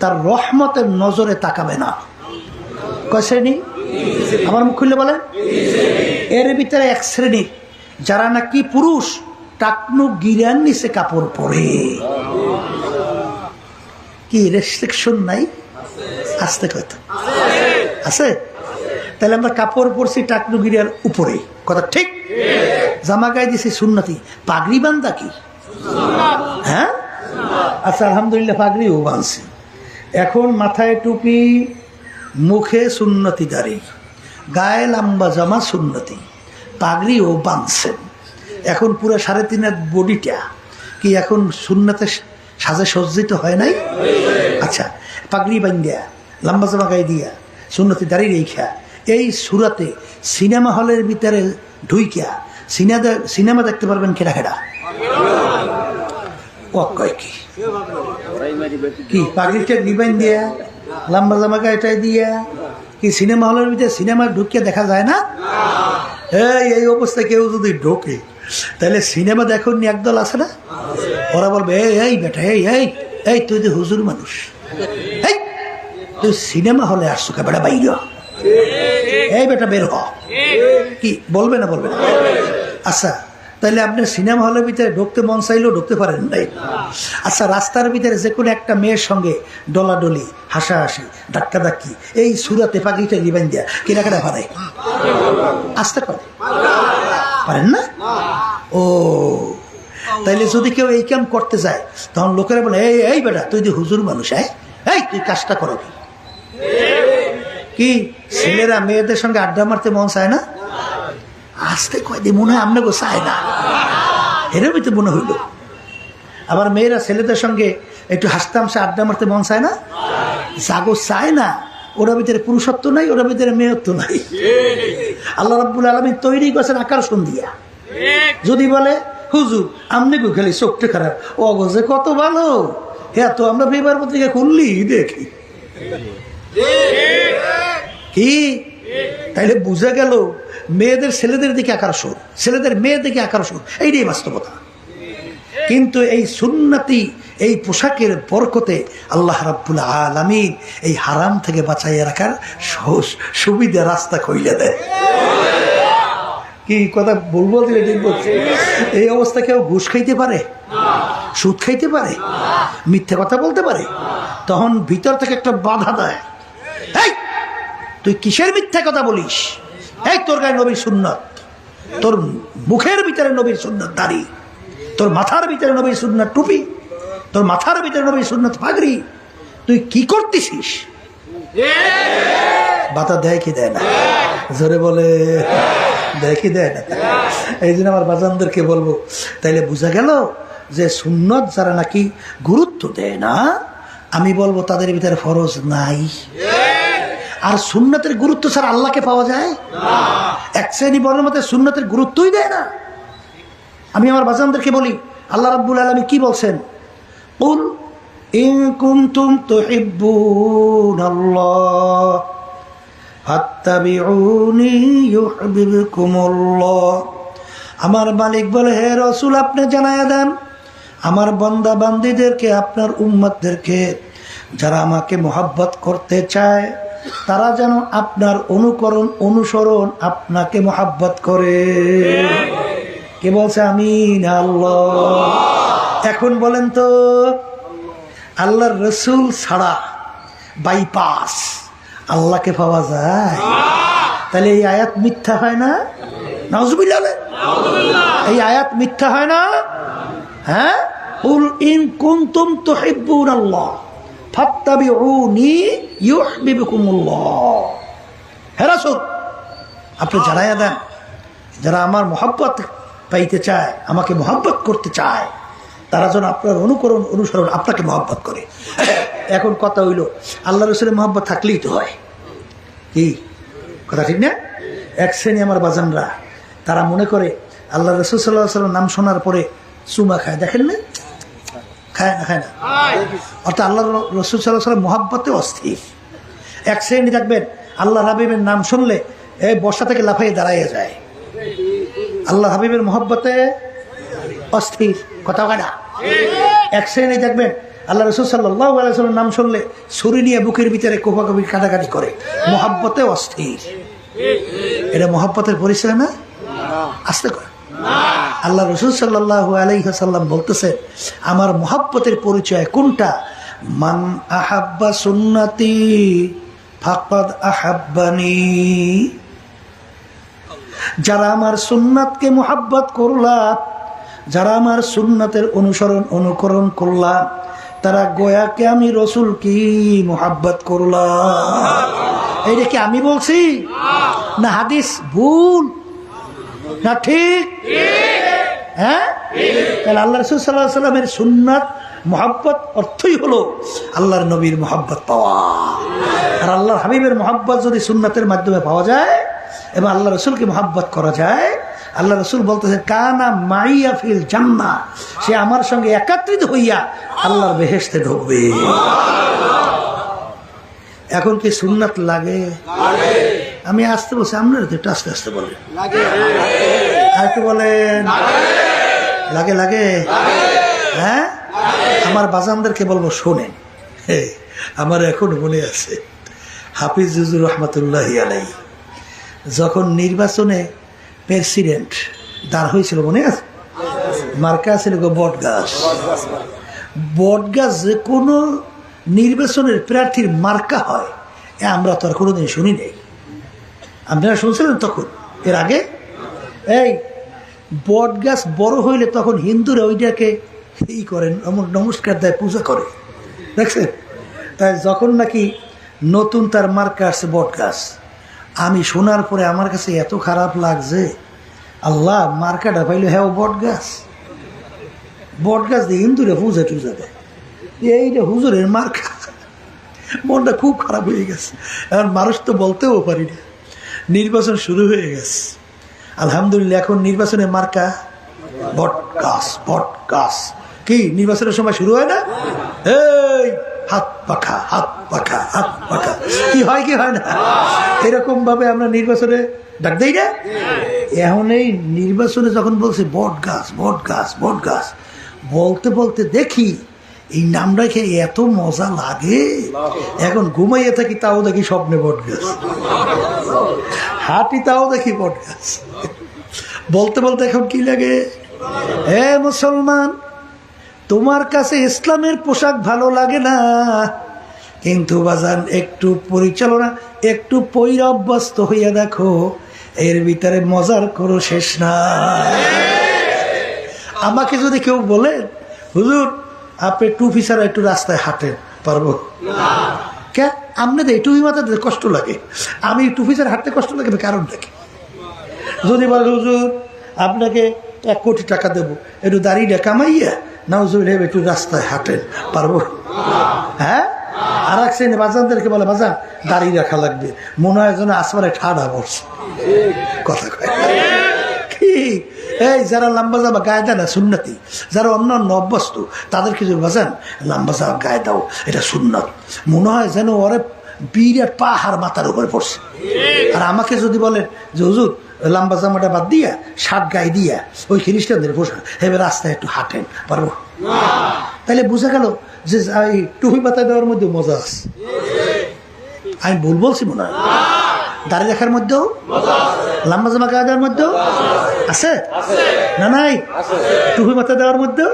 তার রহমতের নজরে তাকাবে না। কয় শ্রেণী? আমার মুখ খুললে বলেন। এর ভিতরে এক শ্রেণী যারা নাকি পুরুষ টাকনু গিরার নিচে কাপড় পরে। কি রেস্ট্রিকশন নাই? আসতে কত আছে? তাহলে আমরা কাপড় পরছি টাকনু গিরার উপরে, কথা ঠিক? জামা গায়ে দিছি সুন্নতি। পাগড়ি বান্ধা কি? হ্যাঁ, আচ্ছা আলহামদুলিল্লাহ, পাগড়িও বাঁধছি। এখন মাথায় টুপি, মুখে সুন্নতি দাড়ি, গায়ে লম্বা জামা সুন্নতি, পাগড়িও বাঁধছেন। এখন পুরো 3.5 বডিটা কি এখন সুন্নতে সাজে সজ্জিত হয় নাই? আচ্ছা, পাগড়ি বান্ধিয়া, লম্বা জামা গায়ে দিয়া, সুন্নতি দাড়ি রেখা এই সুরাতে সিনেমা হলের ভিতরে ঢুইকা সিনেমা দেখতে পারবেন কেডা কেডা? কয় কি কি পাগড়িটা নিবাইন দিয়া, লম্বা জামা গায়েটাই দিয়া কি সিনেমা হলের ভিতরে সিনেমা ঢুকিয়ে দেখা যায় না? এই অবস্থায় কেউ যদি ঢোকে তাহলে সিনেমা দেখুন নি একদল আছে না, ওরা বলবে এই বেটা, এই তুই যে হুজুর মানুষ, এই তুই সিনেমা হলে আসছো কে বেটা? বাইর এই বেটা বের হ। কি বলবে না? বলবে না? আচ্ছা, তাহলে আপনি সিনেমা হলের ভিতরে ঢুকতে মন চাইলেও ঢুকতে পারেন নাই। আচ্ছা, রাস্তার ভিতরে যে কোনো একটা মেয়ের সঙ্গে ডলাডলি, হাসাহাসি, ধাক্কাধাক্কি, এই সুরাতে পাগড়িটা রিবাইন দেয়া কেনাকাটা পারে? আসতে পারে? পারেন না? ও, তাইলে যদি কেউ এই কাম করতে যায় তখন লোকেরা বলে এই বেটা তুই যে হুজুর মানুষ, এই তুই কাজটা করো কি? ছেলেরা মেয়েদের সঙ্গে আড্ডা মারতে মন চায় না? আসতে কয়দিন মনে হয় আপনাকে চায় না, এরমই তো মনে হইল। আবার মেয়েরা ছেলেদের সঙ্গে একটু হাসতামশা আড্ডা মারতে মন চায় না? জাগো চায় না, ওরা ভিতরে পুরুষত্ব নাই, ওরা ভিতরে মেয়ত্ব নাই। আল্লাহ রাব্বুল আলামিন তৈরি করেছেন আকর্ষণ দিয়া। যদি বলে হুজুর আমনে গো খালি চোখটা খারাপ, ও যে কত ভালো, হ্যাঁ তো আমরা পেপার পত্রিকা খুললি দেখি কি? তাইলে বুঝা গেল মেয়েদের ছেলেদের দিকে আকর্ষণ, ছেলেদের মেয়ের দিকে আকর্ষণ, এইটাই বাস্তবতা। কিন্তু এই সুন্নতি এই পোশাকের বরকতে আল্লাহ রাব্বুল আলামিন এই হারাম থেকে বাঁচাইয়া রাখার সুবিধা রাস্তা কইলে দেয়। কি কথা বলবো? এই অবস্থা কেউ ঘুষ খাইতে পারে? সুদ খাইতে পারে? মিথ্যে কথা বলতে পারে? তখন ভিতর থেকে একটা বাধা দেয়, এই তুই কিসের মিথ্যা কথা বলিস? এই তোর গায়ে নবীর সুন্নত, তোর মুখের ভিতরে নবীর সুন্নত দাড়ি, তোর মাথার ভিতরে নবীর সুন্নত টুপি, তোর মাথার ভিতরে নবীর সুন্নত পাগড়ি, তুই কি করতেছিস? বাতা দেয় কি দেয় না? জোরে বলে দেয় কি দেয় না? এই জন্য আমার বাজানদেরকে বলবো, তাইলে বোঝা গেল যে সুন্নত যারা নাকি গুরুত্ব দেয় না, আমি বলবো তাদের ভিতরে ফরজ নাই। আর সুন্নতের গুরুত্ব ছাড়া আল্লাহকে পাওয়া যায়? এক শ্রেণী বর্ণের মধ্যে সুন্নতের গুরুত্বই দেয় না। আমি আমার বাজানদেরকে বলি, আল্লাহ রাব্বুল আলামিন কি বলছেন? কুল ইন কুনতুম তুহিব্বুনাল্লাহ ফাত্তাবিউনি ইউহিব্বুকুমুল্লাহ। আমার মালিক বলে, হে রাসূল আপনি জানায়া দেন আমার বান্দা বান্দীদেরকে, আপনার উম্মতদেরকে, যারা আমাকে মোহাব্বত করতে চায় তারা যেন আপনার অনুসরণ আপনাকে মোহাব্বত করে। কে বলছে? আমিন আল্লাহ। এখন বলেন তো, আল্লাহর রসুল ছাড়া বাইপাস আল্লাহকে পাওয়া যায়? তাহলে এই আয়াত মিথ্যা হয় না? নাউজুবিল্লাহ। এই আয়াত মিথ্যা হয় না? হ্যাঁ, কুল ইন কুনতুম তুহিব্বুনাল্লাহ ফাত্তাবিউনি ইউহিব্বুকুমুল্লাহ। হে রাসূল, আপনি জানাইয়া দেন, যারা আমার মহব্বত পাইতে চায়, আমাকে মহব্বত করতে চায়, তারা যেন আপনার অনুসরণ আপনাকে মহব্বত করে। এখন কথা হইল, আল্লাহ রসুলের মহব্বত থাকলেই তো হয়। কি কথা ঠিক না? এক শ্রেণী আমার বাজানরা, তারা মনে করে আল্লাহ রসুল সাল্লাল্লাহু আলাইহি ওয়াসাল্লাম নাম শোনার পরে চুমা খায়। দেখেন না, খায় না? খায় না। অর্থাৎ আল্লাহ রসুল সাল্লাল্লাহু আলাইহি ওয়াসাল্লাম মহব্বতে অস্থির। এক শ্রেণী দেখবেন, আল্লাহ হাবিবের নাম শুনলে এই বর্ষা থেকে লাফাইয়ে দাঁড়াইয়া যায়। আল্লাহ হাবিবের মহব্বতে অস্থির, কথা হয় না? এক শ্রেণী দেখবেন, আল্লাহ রসুল সাল্লাল্লাহু আলাইহি ওয়াসাল্লাম নাম শুনলে ছুরি নিয়ে বুকের ভিতরে কোপাকুপি কাটাকাটি করে, মহব্বতে অস্থির। এটা মহব্বতের পরিচয় না? আসতে করে আল্লাহ রসুল সাল্লাল্লাহু আলাইহি ওয়াসাল্লাম বলতেছে, আমার মহব্বতের পরিচয় কোনটা? মান আহাব্বা সুন্নতি ফাকাদ আহাব্বানি। যারা আমার সুন্নাতকে মহব্বত করলা, যারা আমার সুন্নাতের অনুকরণ করলা, তারা গোয়াকে আমি রসুল কি মহব্বত করলাম। এইটা কি আমি বলছি না হাদিস ভুল না ঠিক? হ্যাঁ, তাহলে আল্লাহ রাসূল সাল্লাল্লাহু আলাইহি ওয়াসাল্লামের সুন্নাত মহব্বত অর্থই হলো আল্লাহর নবীর মহব্বত পাওয়া। আর আল্লাহর হাবিবের মহব্বত যদি সুন্নাতের মাধ্যমে পাওয়া যায় এবং আল্লাহ রসুলকে মহব্বত করা যায়, আল্লাহ রসুল বলতেছে কানা মাইয়া ফিল জান্নাহ, সে আমার সঙ্গে একত্রিত হইয়া আল্লাহর বেহেশতে ঢুকবে। এখন কি সুন্নাত লাগে? আমি আসতে বলছি, আপনারা তো একটু আস্তে আস্তে বলেন, আর একটু বলেন লাগে লাগে। হ্যাঁ, আমার বাজানদেরকে বলবো শোনেন। আমার এখন মনে আছে হাফিজ হুজুর রহমতুল্লাহি আলাইহি যখন নির্বাচনে প্রেসিডেন্ট দাঁড় হয়েছিল, মনে আছে? মার্কা ছিল বট গাছ। বট গাছ যে কোনো নির্বাচনের প্রার্থীর মার্কা হয়, আমরা তো আর কোনোদিন শুনি নেই। আপনারা শুনছিলেন তখন? এর আগে এই বট গাছ বড় হইলে তখন হিন্দুরা ওইটাকে করেন, নমস্কার দেয়, পূজা করে, দেখছেন? তাই যখন নাকি নতুন তার মার্কা আসছে বট গাছ, আমি শোনার পরে আমার কাছে এত খারাপ লাগছে, আল্লাহ মার্কাটা পাইলে হ্যাঁ বট গাছ। বট গাছ দিয়ে হিন্দুরা পূজা টুজা দেয়, এইটা হুজুরের মার্কা। মনটা খুব খারাপ হয়ে গেছে। এখন মানুষ তো বলতেও পারি না। নির্বাচন শুরু হয়ে গেছে, আলহামদুলিল্লাহ। এখন নির্বাচনের মার্কা বট গাছ। বট গাছ কি নির্বাচনের সময় শুরু হয় না? এই হাত পাখা, হাত পাখা, হাত পাখা, কি হয় কি হয় না? এরকম ভাবে আমরা নির্বাচনে ডাক দেই না? এখন এই নির্বাচনে যখন বলছে বট গাছ, বট গাছ, বট গাছ, বলতে বলতে দেখি এই নাম রেখে এত মজা লাগে। এখন ঘুমাইয়ে থাকি তাও দেখি স্বপ্নে বট গাছ, হাঁটি তাও দেখি বট গাছ। বলতে বলতে এখন কি লাগে? হে মুসলমান, তোমার কাছে ইসলামের পোশাক ভালো লাগে না, কিন্তু বাজান একটু পরিচালনা, একটু পৈরা অভ্যস্ত হইয়া দেখো, এর ভিতরে মজার কোনো শেষ না। আমাকে যদি কেউ বলে হুজুর আপনি টুপি ছাড়া একটু রাস্তায় হাঁটেন, পারবো কে? আপনাদের টুপি মাথাতে কষ্ট লাগে, আমি টুপি ছাড়া হাঁটতে কষ্ট লাগে, কারণ দেখে যদি বলে হুজুর আপনাকে 1 কোটি টাকা দেবো, একটু দাড়িটা কামাইয়া না হুজুর একটু রাস্তায় হাঁটেন, পারবো? হ্যাঁ। আর এক শ্রেণী বাজানদেরকে বলে বাজান দাড়ি রাখা লাগবে, মনে হয় যেন আসমানে ঠাডা পড়ছে, কথা কয় কি? এই যারা লম্বা জামা গায়ে দেয় না সুন্নতি, যারা অন্য অন্য অভ্যস্ত তাদেরকে যদি বাজান লম্বা জামা গায়ে দাও, এটা সুন্নত, মনে হয় যেন ওরে বিরাট পাহাড় মাথার উপরে পড়ছে। আর আমাকে যদি বলেন যে হুজুর লম্বা জামাটা বাদ দিয়া শার্ট গায়ে দিয়া ওই খ্রিস্টানদের পোশাক, এবার রাস্তায় একটু হাঁটেন, পারবো? তাহলে বোঝা গেল যে এই টুপি মাথায় দেওয়ার মধ্যে মজা আছে। আমি ভুল বলছি মনে হয়? দাড়ি রাখার মধ্যেও, লম্বা জামা গায়ে দেওয়ার মধ্যেও আছে না? নাই? টুপি মাথা দেওয়ার মধ্যেও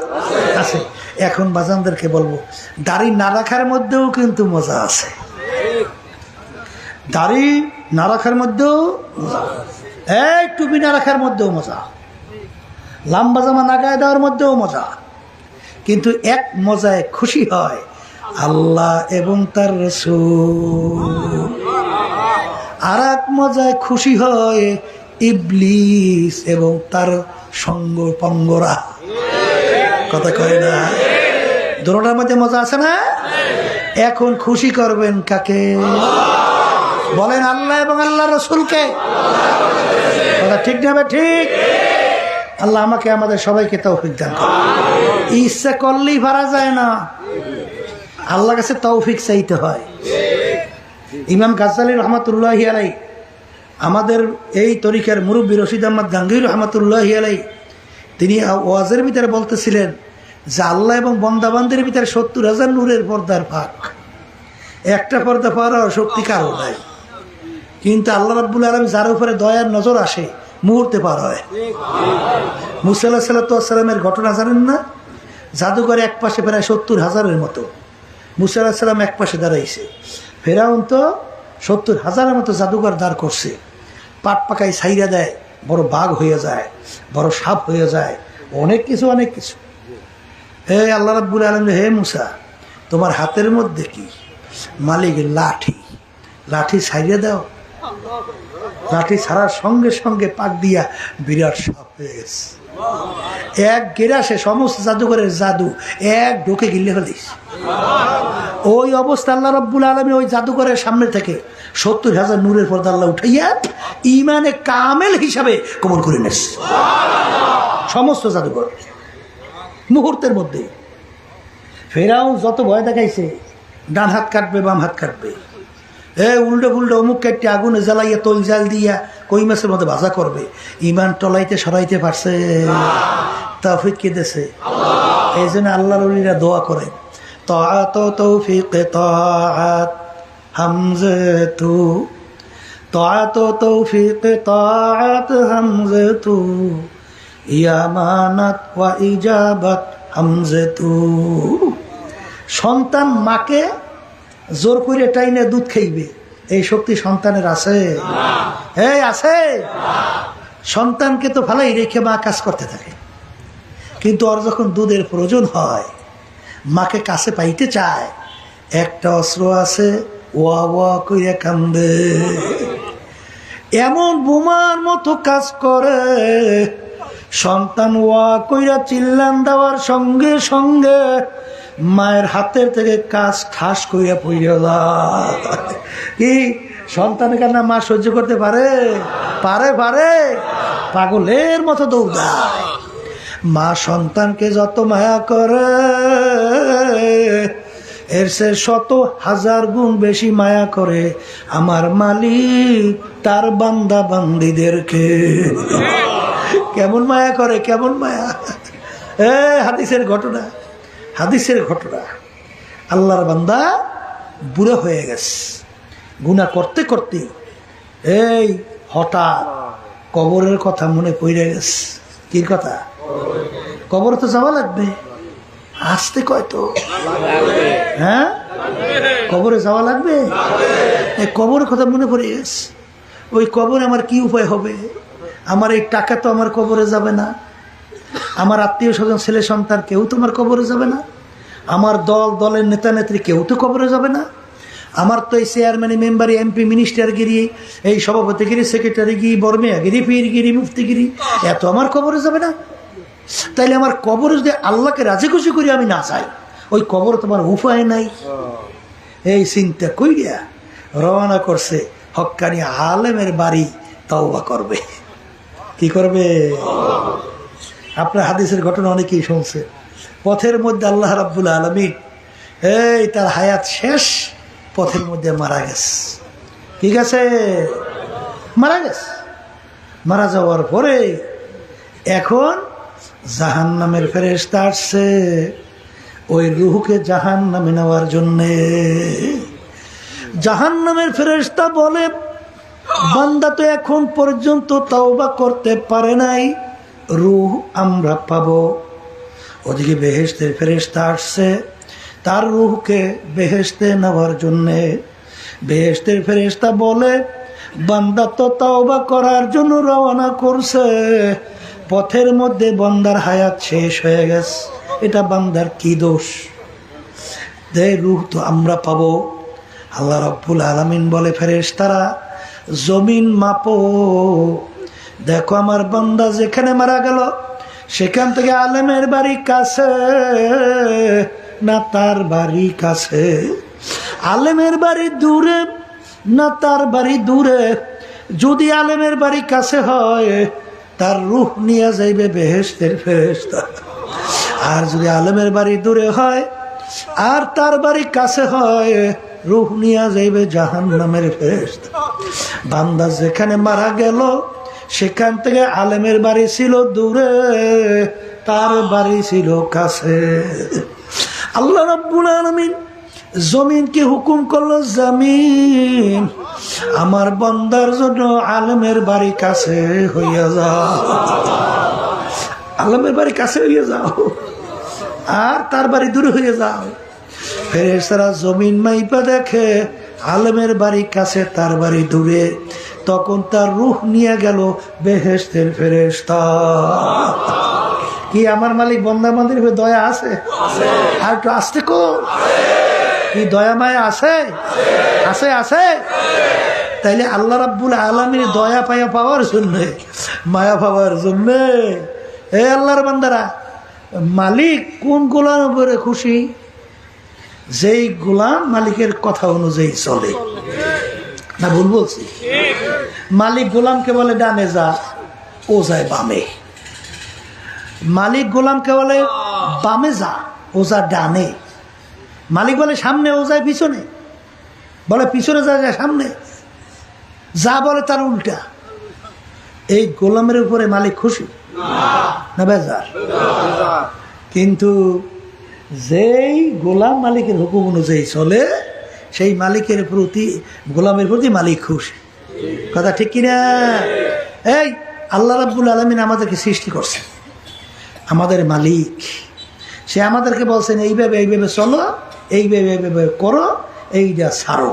আছে। এখন বাজানদেরকে বলবো দাড়ি না রাখার মধ্যেও কিন্তু মজা আছে। দাড়ি না রাখার মধ্যেও মজা, এই টুপি না রাখার মধ্যেও মজা, লম্বা জামা না গায়ে দেওয়ার মধ্যেও মজা। কিন্তু এক মজায় খুশি হয় আল্লাহ এবং তার রাসূল, আর এক মজায় খুশি হয় ইবলিস এবং তার সঙ্গ পঙ্গরা। কথা কয় না? দুটোটার মধ্যে মজা আছে না? এখন খুশি করবেন কাকে? বলেন আল্লাহ এবং আল্লাহ রাসূলকে। কথা ঠিক না? ঠিক। আল্লাহ আমাকে আমাদের সবাইকে তৌফিক দান করুন। ইচ্ছা করলেই পারা যায় না, আল্লাহর কাছে তৌফিক চাইতে হয়। ইমাম গাজ্জালী রহমাতুল্লাহি আলাইহি, আমাদের এই তরিকার মুরব্বী রশিদ আহমদ গাঙ্গুহি রহমাতুল্লাহি আলাইহি, তিনি ওয়াজের ভিতরে বলতেছিলেন যে আল্লাহ এবং বন্দাবান্দের ভিতরে ৭০,০০০ নূরের পর্দার ফাঁক, একটা পর্দা পাওয়ার শক্তি কারো নাই। কিন্তু আল্লাহ রাব্বুল আলামিন যার উপরে দয়ার নজর আসে মুহূর্তে পার হয়। মুসা আলাইহিস সালামের ঘটনা জানেন না? জাদুঘরে এক পাশে প্রায় ৭০,০০০-এর মতো, মুসা আলাইহিস সালাম এক পাশে দাঁড়াইছে, ফেরাউন তো ৭০,০০০-এর মতো জাদুঘর দাঁড় করছে। পাট পাকাই ছাইরা দেয়, বড় বাঘ হয়ে যায়, বড় সাপ হয়ে যায়, অনেক কিছু অনেক কিছু। হে আল্লাহ রাব্বুল আলামিন, হে মুসা তোমার হাতের মধ্যে কি? মালিক লাঠি, লাঠি ছাইরা দাও। লাঠি ছাড়ার সঙ্গে সঙ্গে পাক দিয়া বিরাট সাপ হয়ে গেছে। এক গেরাসে সমস্ত জাদুঘরের জাদু এক ঢোকে গিলে ফেলিস। ওই অবস্থা আল্লাহ রাব্বুল আলামিন ওই জাদুঘরের সামনে থেকে ৭০,০০০ নূরের পর্দা আল্লাহ উঠাইয়া ইমানে কামেল হিসাবে কবুল করে নেস সমস্ত জাদুঘর মুহূর্তের মধ্যে। ফেরাউন যত ভয় দেখাইছে, ডান হাত কাটবে বাম হাত কাটবে, উল্টো ফুল্টো অমুক কাটতে আগুনে জ্বালাইয়া তৈল জাল দিয়া কই মাছের মধ্যে ভাজা করবে, ইমান টলাইতে সরাইতে পারছে? তৌফিক কে দেছে? এই জন্য আল্লাহর ওলিরা দোয়া করে, তাআত তৌফিক তাআত হামজাতু, তাআত তৌফিক তাআত হামজাতু, ইয়ামানাত ওয়া ইজাবাত হামজাতু। সন্তান মাকে জোর করে টাইনে দুধ খাইবে, এই শক্তি সন্তানের আছে? এই আছে? সন্তানকে তো ভালোই রেখে মা কাজ করতে থাকে, কিন্তু ওর যখন দুধের প্রয়োজন হয়, মাকে কাছে পাইতে চায়, একটা অস্ত্র আছে, ওয়া ওয়া কইরা কান্দে, এমন বোমার মতো কাজ করে। সন্তান ওয়া কইরা চিল্লান দেওয়ার সঙ্গে সঙ্গে মায়ের হাতের থেকে কাজ ঠাস কইরা পইরা যায়। কি সন্তানের কান্না মা সহ্য করতে পারে? পারে পারে, পাগলের মতো দৌড়ায়। মা সন্তানকে যত মায়া করে, এর সে ১০০,০০০ গুণ বেশি মায়া করে আমার মালিক তার বান্দা বান্দীদেরকে। কেমন মায়া করে, কেমন মায়া! হাদিসের ঘটনা, হাদিসের ঘটনা। আল্লাহর বান্দা বুড়ো হয়ে গেছে, গুনাহ করতে করতে এই হঠাৎ কবরের কথা মনে পড়ে গেছে। কি কথা? কবর তো যাওয়া লাগবে, আসতে কয় তো, হ্যাঁ কবরে যাওয়া লাগবে। এই কবরের কথা মনে পড়ে গেছে। ওই কবরে আমার কি উপায় হবে? আমার এই টাকা তো আমার কবরে যাবে না, আমার আত্মীয় স্বজন ছেলে সন্তান কেউ তো আমার কবরে যাবে না, আমার দলের নেতা নেত্রী কেউ তো কবরে যাবে না, আমার তো এই চেয়ারম্যান মেম্বারি এমপি মিনিস্টারগিরি, এই সভাপতিগিরি সেক্রেটারিগিরি বর্মেয়াগিরি পীরগিরি মুফতিগিরি এত আমার কবরে যাবে না। তাইলে আমার কবরে যদি আল্লাহকে রাজি খুশি করি আমি না চাই, ওই কবর তোমার উপায় নাই। এই চিন্তা কইরা রওনা করছে হক্কানি আলেমের বাড়ি তওবা করবে। কি করবে? আপনার হাদিসের ঘটনা অনেকেই শুনছে। পথের মধ্যে আল্লাহ রাব্বুল আলামিন এই তার হায়াত শেষ, পথের মধ্যে মারা গেছে। ঠিক আছে, মারা গেছে। মারা যাওয়ার পরে এখন জাহান্নামের ফেরেশতা আসছে ওই রূহকে জাহান্নামে নেওয়ার জন্যে। জাহান্নামের ফেরেশতা বলে, বান্দা তো এখন পর্যন্ত তওবা করতে পারে নাই, রূহ আমরা পাবো। ওদিকে বেহেশতের ফেরেশতা আসছে তার রূহকে বেহেশতে নেওয়ার জন্যে। বেহেশতের ফেরেশতা বলে, বান্দা তো তওবা করার জন্য রওনা করছে, পথের মধ্যে বান্দার হায়াত শেষ হয়ে গেছে, এটা বান্দার কি দোষ? যে রূহ তো আমরা পাবো। আল্লাহ রাব্বুল আলামিন বলে, ফেরেশতারা জমিন মাপো, দেখো আমার বান্দা যেখানে মারা গেল সেখান থেকে আলেমের বাড়ি কাছে না তার বাড়ি কাছে, আলেমের বাড়ি দূরে না তার বাড়ি দূরে। যদি আলেমের বাড়ি কাছে হয় তার রূহ নিয়ে যাইবে বেহেশতের ফেরেশতা, আর যদি আলেমের বাড়ি দূরে হয় আর তার বাড়ি কাছে হয় রূহ নিয়ে যাইবে জাহান্নামের ফেরেশতা। বান্দা যেখানে মারা গেল সেখান থেকে আলেমের বাড়ি ছিল দূরে, তার বাড়ি ছিল কাছে। আল্লাহ রাব্বুল আলামিন জমিনকে হুকুম করলো, জমিন আমার বান্দার জন্য আলেমের বাড়ি কাছে হইয়া যাও, আলেমের বাড়ি কাছে হইয়া যাও, আর তার বাড়ি দূরে হয়ে যাও। ফেরেশতারা জমিন মাইপা দেখে আলেমের বাড়ি কাছে তার বাড়ি দূরে, তখন তার রূহ নিয়ে গেল বেহেশতের ফেরেশতা। কি আমার মালিক বান্দা বান্দির দয়া আছে? আর একটু আসতে কো, কি দয়া মায়া আছে? আছে আছে। তাইলে আল্লাহ রাব্বুল আলামিন দয়া পায়া পাওয়ার জন্য, মায়া পাওয়ার জন্য, এ আল্লাহর বান্দারা, মালিক কোন গোলাম উপরে খুশি? যেই গোলাম মালিকের কথা অনুযায়ী চলে। না ভুল বলছি? মালিক গোলামকে বলে ডানে যা, ও যায় বামে। মালিক গোলামকে বলে বামে যা, ও যা ডানে। মালিক বলে সামনে, ও যায় পিছনে। বলে পিছনে যা, যায় সামনে। যা বলে তার উল্টা। এই গোলামের উপরে মালিক খুশি না বেজার? কিন্তু যেই গোলাম মালিকের হুকুম অনুযায়ী চলে সেই মালিকের প্রতি, গোলামের প্রতি মালিক খুশি। কথা ঠিক কিনা? এই আল্লাহ রাব্বুল আলামিন আমাদেরকে সৃষ্টি করছেন, আমাদের মালিক। সে আমাদেরকে বলছেন এইভাবে এইভাবে চলো, এইভাবে এইভাবে করো, এইটা ছাড়ো।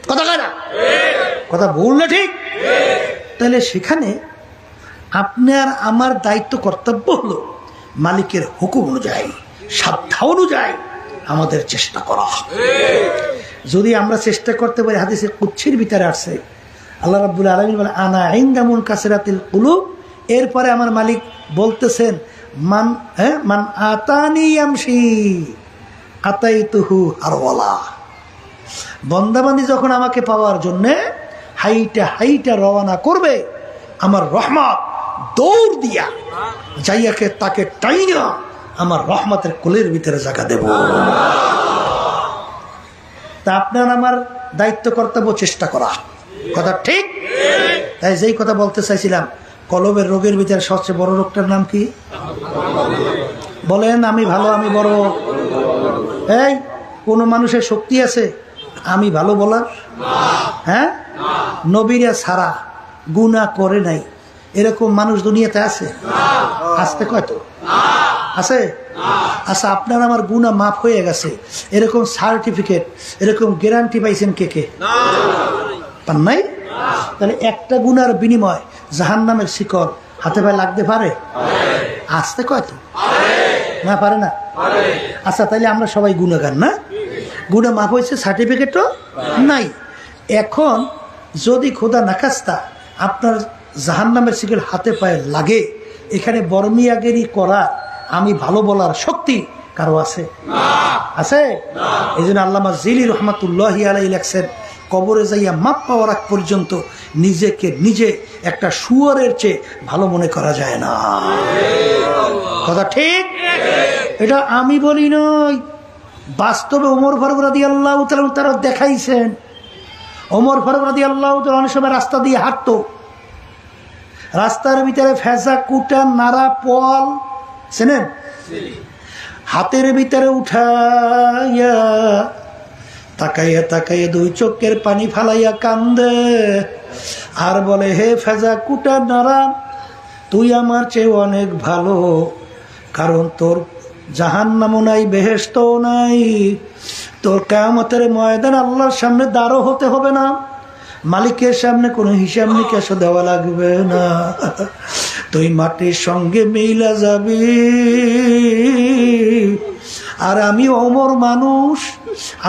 কথা কয় না? কথা বললে ঠিক। তাহলে সেখানে আপনার আমার দায়িত্ব কর্তব্য হলো মালিকের হুকুম অনুযায়ী, সাধ্য অনুযায়ী আমাদের চেষ্টা করা। যদি আমরা চেষ্টা করতে পারি, হাদিসে কুদসির ভিতরে আসছে আল্লাহ রাব্বুল আলামিন বলে, আনা ইনদা মুনকাসিরাতিল কুলুব। এরপরে আমার মালিক বলতেছেন, মান আতানি ইয়ামশি আতাইতুহু হারওয়ালা। বন্দাবান্দি যখন আমাকে পাওয়ার জন্যে হাইটা হাইটা রওনা করবে, আমার রহমত দৌড় দিয়া যাইয়াকে তাকে টাইনা আমার রহমতের কোলের ভিতরে জায়গা দেব। তা আপনার আমার দায়িত্ব কর্তব্য চেষ্টা করা। কথা ঠিক? তাই যেই কথা বলতে চাইছিলাম, কলবের রোগের ভিতরে সবচেয়ে বড় রোগটার নাম কি বলেন? আমি ভালো, আমি বড়। এই কোন মানুষের শক্তি আছে আমি ভালো বলার? হ্যাঁ, নবীরা ছাড়া গুনাহ করে নাই এরকম মানুষ দুনিয়াতে আছে? আসতে কয় তো আছে? আচ্ছা, আপনার আমার গুনাহ মাফ হয়ে গেছে এরকম সার্টিফিকেট, এরকম গ্যারান্টি পাইছেন কে কে? পান নাই? তাহলে একটা গুনার বিনিময় জাহান্নামের শিকল হাতে পায়ে লাগতে পারে? আসতে কয় তো না, পারে না? আচ্ছা, তাইলে আমরা সবাই গুনাহগার না? গুনাহ মাফ হয়েছে, সার্টিফিকেটও নাই। এখন যদি খোদা নাখাস্তা আপনার জাহান্নামের শিকল হাতে পায়ে লাগে, এখানে বর্মিয়াগিরি করা, আমি ভালো বলার শক্তি কারো আছে? আছে? এই জন্য আল্লামা জিলি রহমাতুল্লাহি আলাইহি লেখছেন, কবরে যাইয়া মাপ পাওয়ার আগ পর্যন্ত নিজেকে নিজে একটা শুয়োরের চেয়ে ভালো মনে করা যায় না। কথা ঠিক? এটা আমি বলি নয়, বাস্তবে ওমর ফারুক রাদিয়াল্লাহু তাআলা তারা দেখাইছেন। ওমর ফারুক রাদিয়াল্লাহু তাআলা অনেক সময় রাস্তা দিয়ে হাঁটতো, রাস্তার ভিতরে ফেজা কুটা নাড়া পল চেনেন, হাতের ভিতরে উঠাইয়া তাকাইয়া তাকাইয়া দুই চোখের পানি ফালাইয়া কান্দে আর বলে, হে ফেজা কুটা নাড়া, তুই আমার চেয়ে অনেক ভালো, কারণ তোর জাহান্নামও নাই, বেহেশতও নাই। তোর কিয়ামতের ময়দান আল্লাহর সামনে দাঁড়ও হতে হবে না, মালিকের সামনে কোনো হিসাব নিকাশ দেওয়া লাগবে না। তুই মাটির সঙ্গে মিলা যাবি। আর আমি অমর মানুষ,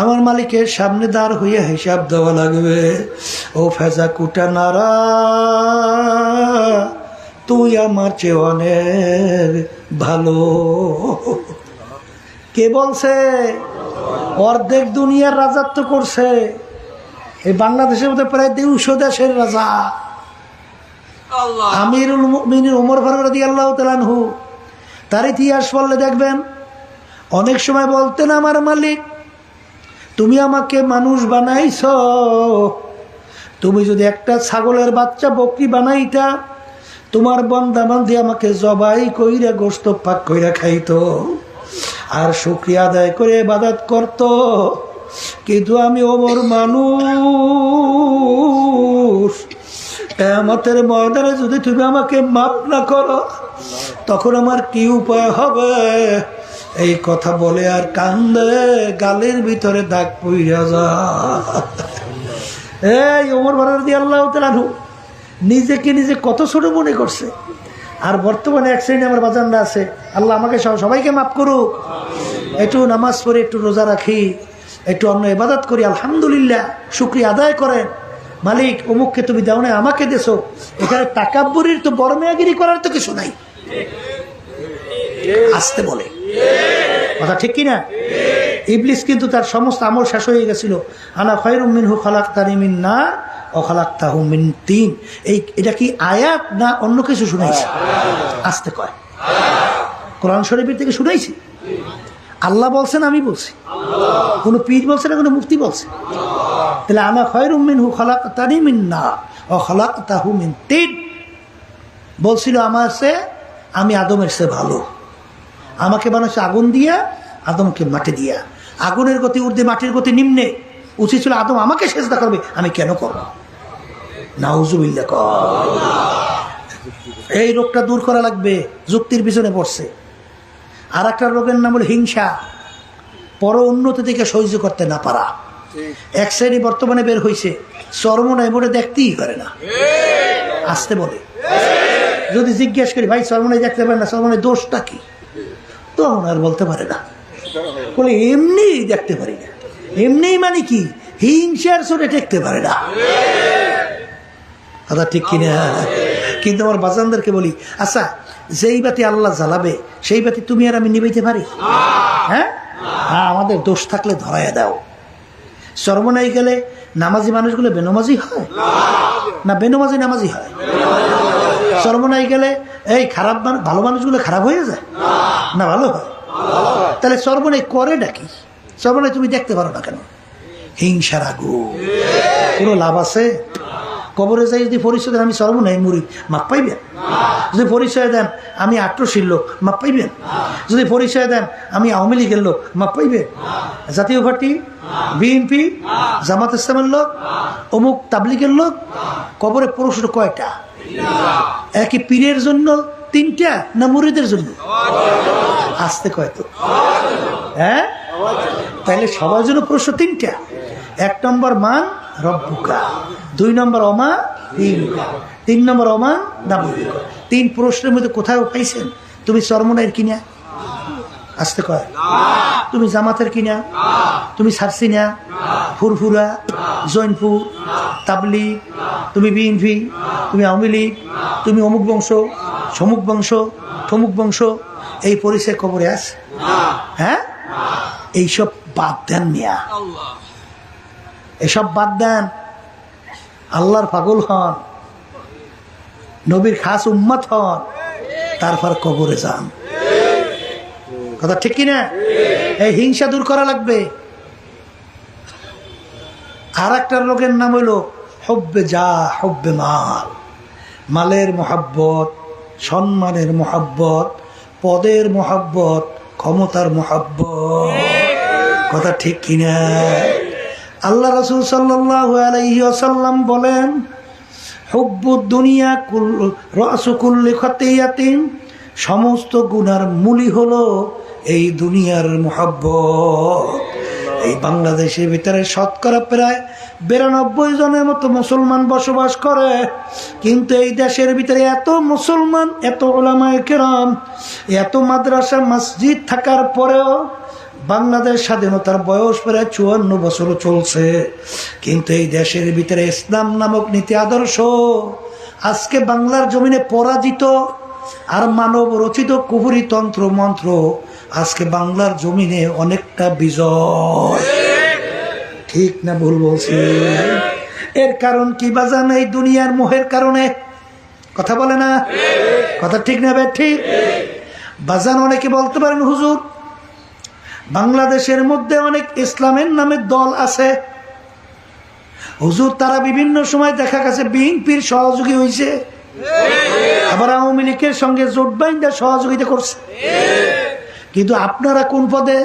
আমার মালিকের সামনে দাঁড় হইয়া হিসাব দেওয়া লাগবে। ও ফেজা কুটা নারা, তুই আমার চেয়ে অনেক ভালো। কে বলছে? অর্ধেক দুনিয়ার রাজত্ব করছে। এই বাংলাদেশের মধ্যে প্রায় 200 দেশের রাজা। আমিরুল মুমিনিন ওমর ফারুক রাদিয়াল্লাহু তাআলা আনহু, তার ইতিহাস পড়লে দেখবেন অনেক সময় বলতেন, আমার মালিক তুমি আমাকে মানুষ বানাইছো, তুমি যদি একটা ছাগলের বাচ্চা বকরি বানাইতা, তোমার বান্দা বান্দি আমাকে জবাই কইরা গোশত পাক কইরা খাইতো আর শুকরিয়া আদায় করে ইবাদত করত। কিন্তু আমি ওমর মানুষ, কিয়ামতের ময়দানে যদি তুমি আমাকে মাফ না করো, তখন আমার কি উপায় হবে? এই কথা বলে আর কান্দে, গালের ভিতরে দাগ পইরা যায়। এই ওমর ফারুক রাদিয়াল্লাহু তাআলা আনহু নিজেকে নিজে কত ছোট মনে করছে। আর বর্তমানে এক শ্রেণী আমার বাজানরা আছে, আল্লাহ আমাকে সবাইকে মাফ করুক, একটু নামাজ পড়ি, একটু রোজা রাখি, একটু অন্য ইবাদত করি, আলহামদুলিল্লাহ শুকরিয়া আদায় করেন, মালিক অমুককে তুমি দাও না, আমাকে দেছো। এখানে তাকাব্বুরির তো বড় মেয়াগিরি করার তো কিছু নাই। আসতে বলে কথা ঠিক কিনা? ইবলিস কিন্তু তার সমস্ত আমল শেষ হয়ে গেছিল। আনা খায়রুম মিনহু খালাকতানি মিন নার ওয়া খালাকতাহু মিন তিন। এটা কি আয়াত না অন্য কিছু শুনাইছি? আসতে কয় কোরআন শরীফের থেকে শুনাইছি। আল্লাহ বলছেন, আমি বলছি, কোনো পীর বলছে না, কোনো মুফতি বলছে। তাহলে আনা খায়রুম মিনহু খালাকতানি মিন নার ওয়া খালাকতাহু মিন তিন বলছিল আমার চেয়ে আমি আদমের চেয়ে ভালো। আমাকে বানাচ্ছে আগুন দিয়া, আদমকে মাটি দিয়া। আগুনের গতি ঊর্ধ্বে, মাটির গতি নিম্নে। উচিত ছিল আদম আমাকে সেজদা করবে, আমি কেন করব? নাউজুবিল্লাহ। এই রোগটা দূর করা লাগবে, যুক্তির পিছনে পড়ছে। আর একটা রোগের নাম হল হিংসা, পর উন্নতি থেকে সহ্য করতে না পারা। এক শ্রেণী বর্তমানে বের হয়েছে, চরমনায় মোড়ে দেখতেই পারে না। আসতে বলে যদি জিজ্ঞেস করি, ভাই চরমনায় দেখতে পারে না, চরমনায় দোষটা কি? তখন আর বলতে পারে না, বলে এমনি দেখতে পারি না। এমনি মানে কি? হিংসার চোটে দেখতে পারে না। কথা ঠিক কিনা? কিন্তু আমার বাজানদেরকে বলি, আচ্ছা যেই বাতি আল্লাহ জ্বালাবে সেই বাতি তুমি আর আমি নিবাইতে পারি? হ্যাঁ, আমাদের দোষ থাকলে ধরাইয়া দাও। চরমনাই গেলে নামাজি মানুষগুলো বেনমাজি হয় না বেনমাজি নামাজি হয়? চরমনাই গেলে এই খারাপ ভালো মানুষগুলো খারাপ হয়ে যায় না ভালো হয়? তাহলে চরমনাই করে ডাকি, চরমনাই তুমি দেখতে পারো না কেন? হিংসার আগুন। কোনো লাভ আছে? কবরে যাই যদি পরিচয় দেন আমি চরমনাই মুড়ি, মাপ পাইবেন? যদি পরিচয় দেন আমি আট্রশীল লোক, মাপ পাইবেন? যদি পরিচয় দেন আমি আওয়ামী লীগের লোক, মাপ পাইবেন? জাতীয় পার্টি, বিএনপি, জামাত ইসলামের লোক, অমুক তাবলিগের লোক। কবরে পুরুষের কয়টা? একই পীরের জন্য 3টা না মুরিদের জন্য? আসতে কয় তো? হ্যাঁ, তাহলে সবার জন্য প্রশ্ন 3টা। 1 নম্বর মান রব্বুকা, 2 নম্বর অমা দিনুকা, 3 নম্বর অমা নাবুকা। 3 প্রশ্নের মধ্যে কোথায় পাইছেন? তুমি চরমনাইয়ের কিনা? আসতে কয়। তুমি জামাতের কিনা? তুমি সারসিনা, ফুরফুরা, জৈনপুর, তাবলিগ, তুমি বিএনপি, তুমি আওয়ামী লীগ, তুমি অমুক বংশ, সমুক বংশ, থমুক বংশ, এই পরিচয় কবরে আছে? হ্যাঁ, এইসব বাদ দেন মিয়া, এসব বাদ দেন। আল্লাহর পাগল হন, নবীর খাস উম্মত হন, তারপর কবরে যান। কথা ঠিক কিনা? এই হিংসা দূর করা লাগবে। আর একটা রোগের নাম হইল হব্বে যা হব্বে মাল। মালের মোহাব্বত, সম্মানের মোহাব্বত, পদের মোহাব্বত, ক্ষমতার মোহাব্বত। কথা ঠিক কিনা? আল্লাহ রাসূল সাল্লাল্লাহু আলাইহি ওয়াসাল্লাম বলেন, হুব্বুদ দুনিয়া রাসু কুল্লি খাতিয়াতিন, সমস্ত গুনার মূলই হলো এই দুনিয়ার মোহাব্বত। এই বাংলাদেশের ভিতরে শতকরা প্রায় 92 জনের মতো মুসলমান বসবাস করে, কিন্তু এই দেশের ভিতরে এত মুসলমান, এত উলামায়ে কেরাম, এত মাদ্রাসা মসজিদ থাকার পরেও বাংলাদেশ স্বাধীনতার বয়স প্রায় 54 বছর চলছে, কিন্তু এই দেশের ভিতরে ইসলাম নামক নীতি আদর্শ আজকে বাংলার জমিনে পরাজিত। আর মানব রচিত কুফরি তন্ত্র মন্ত্র আজকে বাংলার জমিনে অনেকটা বিজয়। ঠিক না ভুল বলছি? এর কারণ কি বাজান? এই দুনিয়ার মোহের কারণে। কথা বলে না? কথা ঠিক না বে? ঠিক বাজান। অনেকে বলতে পারেন হুজুর, বাংলাদেশের মধ্যে অনেক ইসলামের নামে দল আছে হুজুর, তারা বিভিন্ন সময় দেখা গেছে বিএনপির সহযোগী হয়েছে, আবার আওয়ামী লীগের সঙ্গে জোট বাইন্ধা সহযোগিতা করছে, কিন্তু আপনারা কোন পদে?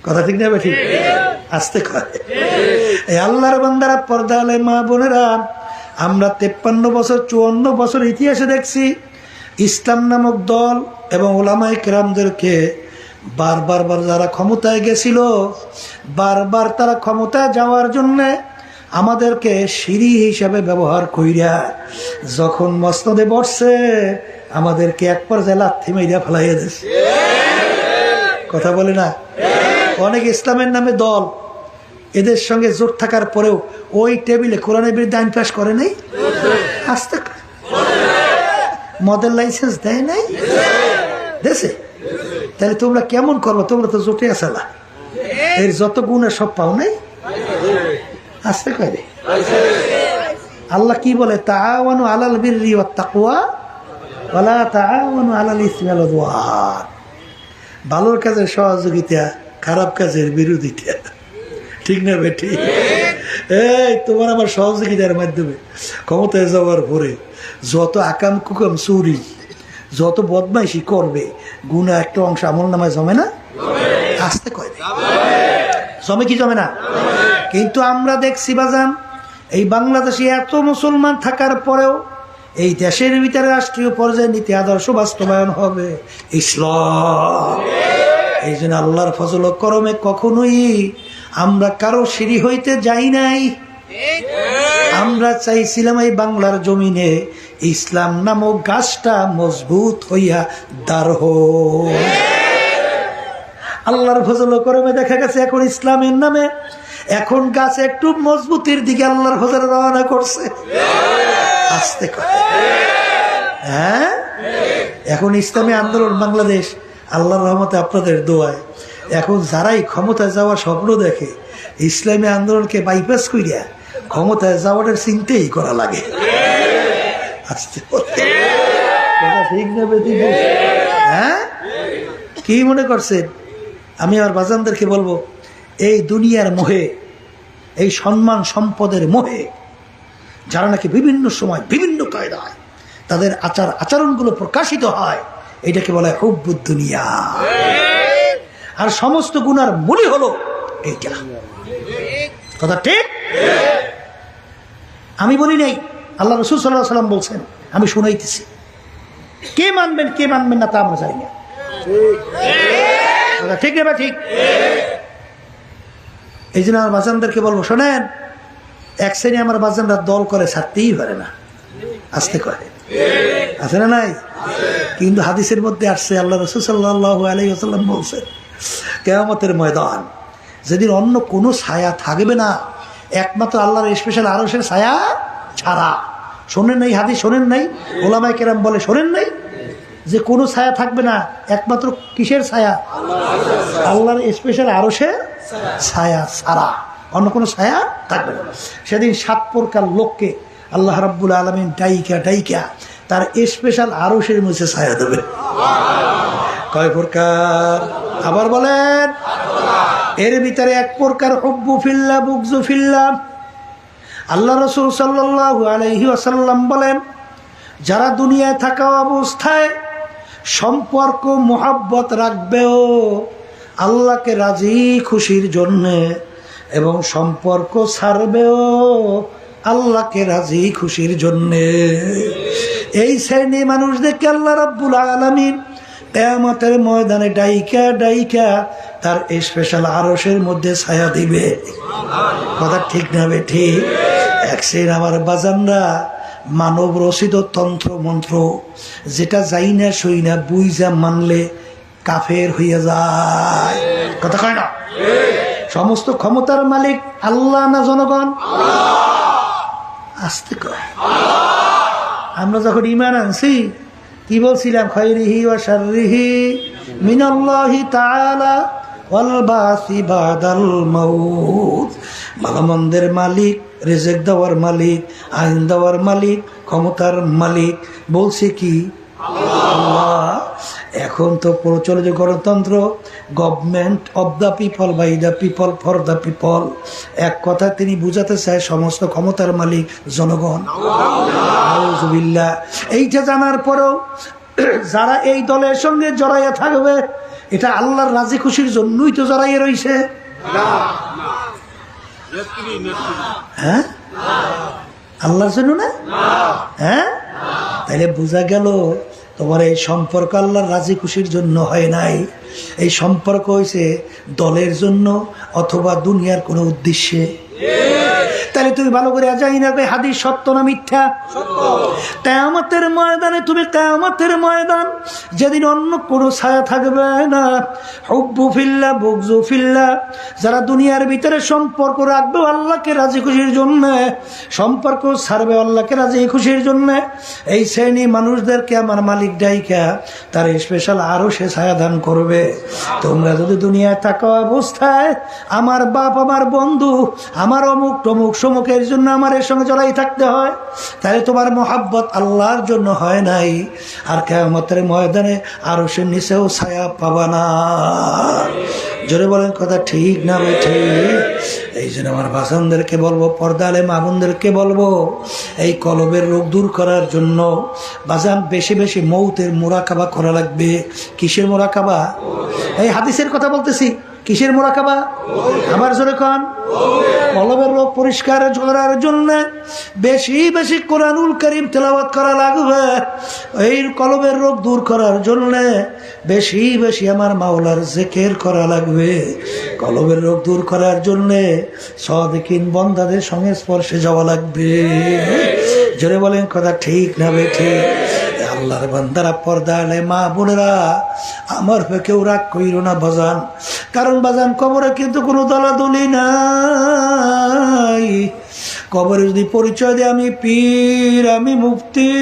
কথা ঠিক না ঠিক? আসতে কয় এই আল্লাহর বান্দারা, পর্দা আলে মা বোনেরা, আমরা 53 বছর 54 বছর ইতিহাসে দেখছি ইসলাম নামক দল এবং উলামায়ে কেরামদেরকে বারবার যারা ক্ষমতায় গেছিল, বারবার তারা ক্ষমতায় যাওয়ার জন্যে আমাদেরকে সিঁড়ি হিসাবে ব্যবহার কইরা যখন মসনদে বসছে আমাদেরকে এক পর্যায়ে লাথি মাইরা ফেলাইয়া দিয়েছে। কথা বলে না? অনেক ইসলামের নামে দল এদের সঙ্গে জোট থাকার পরেও ওই টেবিলে কোরআনের বিরুদ্ধে আইন পাস করে নাই, আসতে মদের লাইসেন্স দেয় নাই দেশে। তাহলে তোমরা কেমন করবো? তোমরা তো জোটে আসালা, এর যত গুণ সব পাও নাই, আসতে কয়। আল্লাহ কি বলে? তাআওয়ানু আলাল বিররি ওয়াত তাকওয়া ওয়ালা তাআওয়ানু আলাল ইসমি ওয়াল উদওয়ান। ভালোর কাজের সহযোগিতা, খারাপ কাজের বিরোধিতা। ঠিক না বেটি? এই তোমার আমার সহযোগিতার মাধ্যমে ক্ষমতায় যাওয়ার পরে যত আকাম কুকাম চুরি, যত বদমাইশি করবে, গুনাহ একটা অংশ আমল নামায় জমে না? আসতে কয় জমে কি জমে না? কিন্তু আমরা দেখছি বাজান, এই বাংলাদেশে এত মুসলমান থাকার পরেও এই দেশের ভিতরে রাষ্ট্রীয় পর্যায়ে নীতি আদর্শ বাস্তবায়ন হবে ইসলাম। এই জন্য আল্লাহর ফজল ও করমে কখনোই আমরা কারো সিঁড়ি হইতে যাই নাই। আমরা চাইছিলাম এই বাংলার জমিনে ইসলাম নামক গাছটা মজবুত হইয়া দাঁড় হোক। আল্লাহর ফজল ও করমে দেখা গেছে এখন ইসলামের নামে এখন গাছ একটু মজবুতির দিকে আল্লাহর ফজল রওনা করছে। আসতে কথা। হ্যাঁ, এখন ইসলামী আন্দোলন বাংলাদেশ আল্লাহর রহমতে আপনাদের দোয়ায় এখন যারাই ক্ষমতায় যাওয়ার স্বপ্ন দেখে ইসলামী আন্দোলনকে বাইপাস করিয়া ক্ষমতায় যাওয়ার চিন্তাই করা লাগে। আসতে ঠিক না? হ্যাঁ, কি মনে করছেন? আমি আমার বাজানদেরকে বলবো, এই দুনিয়ার মোহে, এই সম্মান সম্পদের মোহে যারা নাকি বিভিন্ন সময় বিভিন্ন কায়দায় তাদের আচরণগুলো প্রকাশিত হয়, এটাকে বলা হয় হুব্বুদ দুনিয়া। আর সমস্ত গুনার মূলই হলো এইটা। কথা ঠিক? আমি বলি নাই, আল্লাহ রাসূল সাল্লাল্লাহু আলাইহি ওয়াসাল্লাম বলছেন, আমি শুনাইতেছি। কে মানবেন কে মানবেন না তা আমরা জানি না। ঠিক না? ঠিক। এই জন্য আমার বাজানদেরকে বলবো, শোনেন, এক শ্রেণী আমার বাজানরা দল করে ছাড়তেই পারে না, আসতে করে। আছে না নাই? কিন্তু হাদিসের মধ্যে আসছে, আল্লাহ রাসূল সাল্লাল্লাহু আলাইহি ওয়াসাল্লাম বলছেন, কিয়ামতের ময়দান যেদিন অন্য কোনো ছায়া থাকবে না একমাত্র আল্লাহর স্পেশাল আরশের ছায়া ছাড়া। শোনেন নাই? হাদিস শোনেন নাই? ওলামায়ে কেরাম বলে শোনেন নাই যে কোনো ছায়া থাকবে না একমাত্র কিসের ছায়া? আল্লাহর স্পেশাল আরশের ছায়া ছাড়া অন্য কোনো ছায়া থাকবে না। সেদিন 7 প্রকার লোককে আল্লাহ রাব্বুল আলামিন ডাইকা তার স্পেশাল আরশের মধ্যে ছায়া দেবে। কয় প্রকার? আবার বলেন। এর ভিতরে এক প্রকার হুব্বু ফিল্লাহ বুগযু ফিল্লাহ। আল্লাহ রাসূল সাল্লাল্লাহু আলাইহি ওয়াসাল্লাম বলেন, যারা দুনিয়ায় থাকা অবস্থায় সম্পর্ক মোহাব্বত রাখবেও আল্লাহকে রাজি খুশির জন্যে এবং সম্পর্ক ছাড়বেও আল্লাহকে রাজি খুশির জন্যে, এই শ্রেণী মানুষদেরকে আল্লাহ রাব্বুল আলামিন কিয়ামতের ময়দানে ডাইকা ডাইকা তার স্পেশাল আরশের মধ্যে ছায়া দিবে। কথা ঠিক না বে ঠিক? এক শ্রেণীর আমার বাজানরা মানব রচিত তন্ত্র মন্ত্র যেটা যাই না সই না বুঝা মানলে কাফের হইয়া যায়। কথা কয় না? সমস্ত ক্ষমতার মালিক আল্লাহ না জনগণ? আসতে কয়। আমরা যখন ঈমান আনছি কি বলছিলাম? খায়রিহি ওয়া শাররিহি মিনাল্লাহি তাআলা ওয়াল বাসি বাদাল মাউত। ভালো মন্দের মালিক, রিজিক দেওয়ার মালিক, আইন দেওয়ার মালিক, ক্ষমতার মালিক বলছে কি? আল্লাহ। এখন তো প্রচলিত গণতন্ত্র, government of the people, by the people, for the people. এক কথা তিনি বুঝাতে চায় সমস্ত ক্ষমতার মালিক জনগণ। আউযুবিল্লাহ। এইটা জানার পরেও যারা এই দলের সঙ্গে জড়াইয়া থাকবে, এটা আল্লাহর রাজি খুশির জন্যই তো জড়াইয়া রইছে। হ্যাঁ, আল্লাহর জন্য না? হ্যাঁ, তাইলে বোঝা গেল তোমার এই সম্পর্ক আল্লাহর রাজি খুশির জন্য হয় নাই। এই সম্পর্ক হয়েছে দলের জন্য অথবা দুনিয়ার কোনো উদ্দেশ্যে। তাহলে তুমি ভালো করে যাই না হাদিস সত্য না মিথ্যা? কিয়ামতের ময়দানে তুমি কিয়ামতের ময়দান যেদিন অন্য কোনো ছায়া থাকবে না, হুব্বু ফিল্লাহ বুগযু ফিল্লাহ, যারা দুনিয়ার ভিতরে সম্পর্ক রাখবে আল্লাহকে রাজি খুশির জন্য, সম্পর্ক ছাড়বে আল্লাহকে রাজি খুশির জন্য, এই শ্রেণী মানুষদেরকে আমার মালিক ডাইকা তার স্পেশাল আরো সে ছায়া দান করবে। তোমরা যদি দুনিয়ায় থাকা অবস্থায় আমার বাপ, আমার বন্ধু, আমার অমুক টমুক সমুখের জন্য আমার এর সঙ্গে জড়াই থাকতে হয়, তাহলে তোমার মহাব্বত আল্লাহর জন্য হয় নাই। আর কিয়ামতের ময়দানে আরো সে নিচেও ছায়া পাবা না। জোরে বলেন কথা ঠিক না ঠিক? এই জন্য আমার বাসানদেরকে বলবো, পর্দা আলে মামুনদেরকে বলবো, এই কলবের রোগ দূর করার জন্য বাজান বেশি বেশি মৌতের মুরাকাবা করা লাগবে। কিসের মুরাকাবা? এই হাদিসের কথা বলতেছি। কিসের মুরাকাবা? আবার জোরে কন। কলবের রোগ পরিষ্কার করার জন্য বেশি বেশি কোরআনুল কারীম তেলাওয়াত করা লাগবে। এই কলবের রোগ দূর করার জন্য বেশি বেশি আমার মাওলার জিকির করা লাগবে। কলবের রোগ দূর করার জন্য সাদিকিন বান্দাদের সংস্পর্শে যাওয়া লাগবে। জোরে বলেন কথা ঠিক না ঠিক? আল্লাহর বান্দারা, পর্দা আলে মা বোনেরা, আমার কেউ রাগ কইরো না বাজান। কারণ বাজান কবরে কিন্তু কোনো দলাদলি নাই। কবরে যদি পরিচয় দেয় আমি পীর, আমি মুফতি,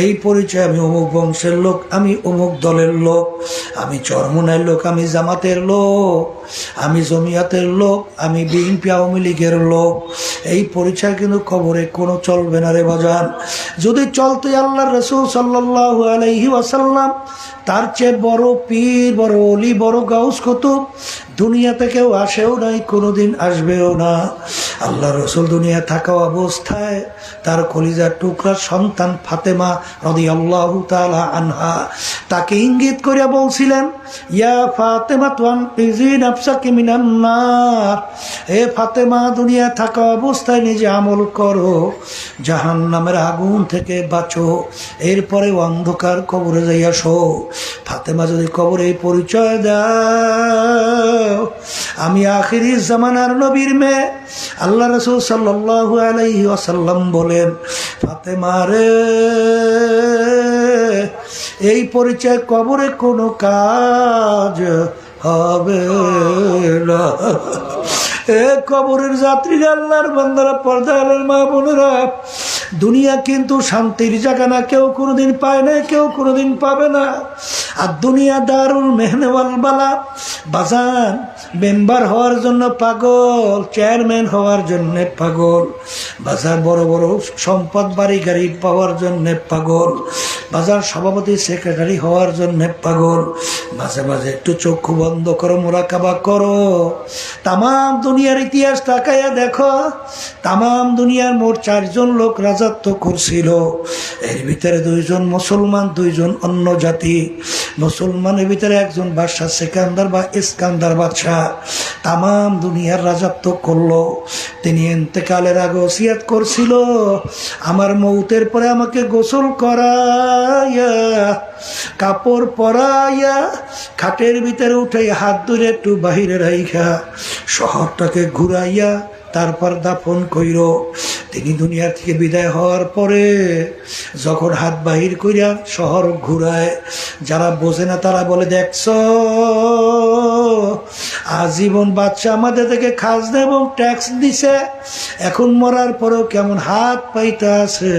এই পরিচয় আমি অমুক বংশের লোক, আমি অমুক দলের লোক, আমি চরমোনার লোক, আমি জামাতের লোক, আমি জমিয়াতের লোক, আমি বিএনপি আওয়ামী লীগের লোক, এই পরিচয় কিন্তু কবরে কোনো চলবে না রে বাজান। যদি চলতে আল্লাহর রাসূল সাল্লাল্লাহু আলাইহি ওয়াসাল্লাম তার চেয়ে বড় পীর, বড় ওলি, বড় গাউস কুতুব দুনিয়াতে কেউ আসেও নাই, কোনোদিন আসবেও না। আল্লাহ রসুল দুনিয়া থাকা অবস্থায় তার কলিজার টুকরার সন্তান ফাতেমা রাদিয়াল্লাহু তাআলা আনহা তাকে ইঙ্গিত করে বলছিলেন, ইয়া ফাতেমা তুনকিজি নাফসাকি মিনান নার, হে ফাতেমা দুনিয়া থাকা অবস্থায় নিজে আমল করো, জাহান্নামের আগুন থেকে বাঁচো, এরপরে অন্ধকার কবরে যাইয়া শো। ফাতেমা যদি কবরে পরিচয় দাও আমি আখিরি জামানার নবীর মেয়ে, আল্লাহ রাসূল সাল্লাল্লাহু আলাইহি ওয়াসাল্লাম বলেন, ফাতেমা রে, এই পরিচয় কবরে কোনো কাজ হবে না। এ কবরের যাত্রীরা, আল্লাহর বান্দারা, পর্দা আলের মা বোনেরা, দুনিয়া কিন্তু শান্তির জায়গা না। কেউ কোনোদিন পায় না, কেউ কোনোদিন পাবে না। আর দুনিয়া দারুল মেহনে ওয়াল বালা। বাজান মেম্বার হওয়ার জন্য পাগল, চেয়ারম্যান হওয়ার জন্য পাগল, বাজার বড় বড় সম্পদ বাড়ি গাড়ি পাওয়ার জন্য পাগল, বাজার সভাপতি সেক্রেটারি হওয়ার জন্য পাগল। মাঝে মাঝে একটু চক্ষু বন্ধ করো, মুরাকাবা করো, তামাম দুনিয়ার ইতিহাস তাকাইয়া দেখো। তামাম দুনিয়ার মোট 4 জন লোক রাজত্ব করছিল, এর ভিতরে 2 জন মুসলমান, 2 জন অন্য জাতি। মুসলমানের ভিতরে একজন বাদশা সিকান্দার বা ইস্কান্দার বাদশা তাম দুনিয়ার রাজত্ব করলো। তিনি ইন্তেকালের আগে ওসিয়ত করছিল, আমার মৌতের পরে আমাকে গোসল করাইয়া কাপড় পরাইয়া খাটের ভিতরে উঠে হাত ধরে একটু বাহিরে রাইখা শহরটাকে ঘুরাইয়া তারপর দাফন কইর। তিনি দুনিয়া থেকে বিদায় হওয়ার পরে যখন হাত বাহির কইরা শহর ঘুরায়, যারা বোঝে না তারা বলে, দেখছ আজীবন বাচ্চা আমাদের থেকে খাজনা এবং ট্যাক্স দিছে, এখন মরার পরেও কেমন হাত পাইতে আছে,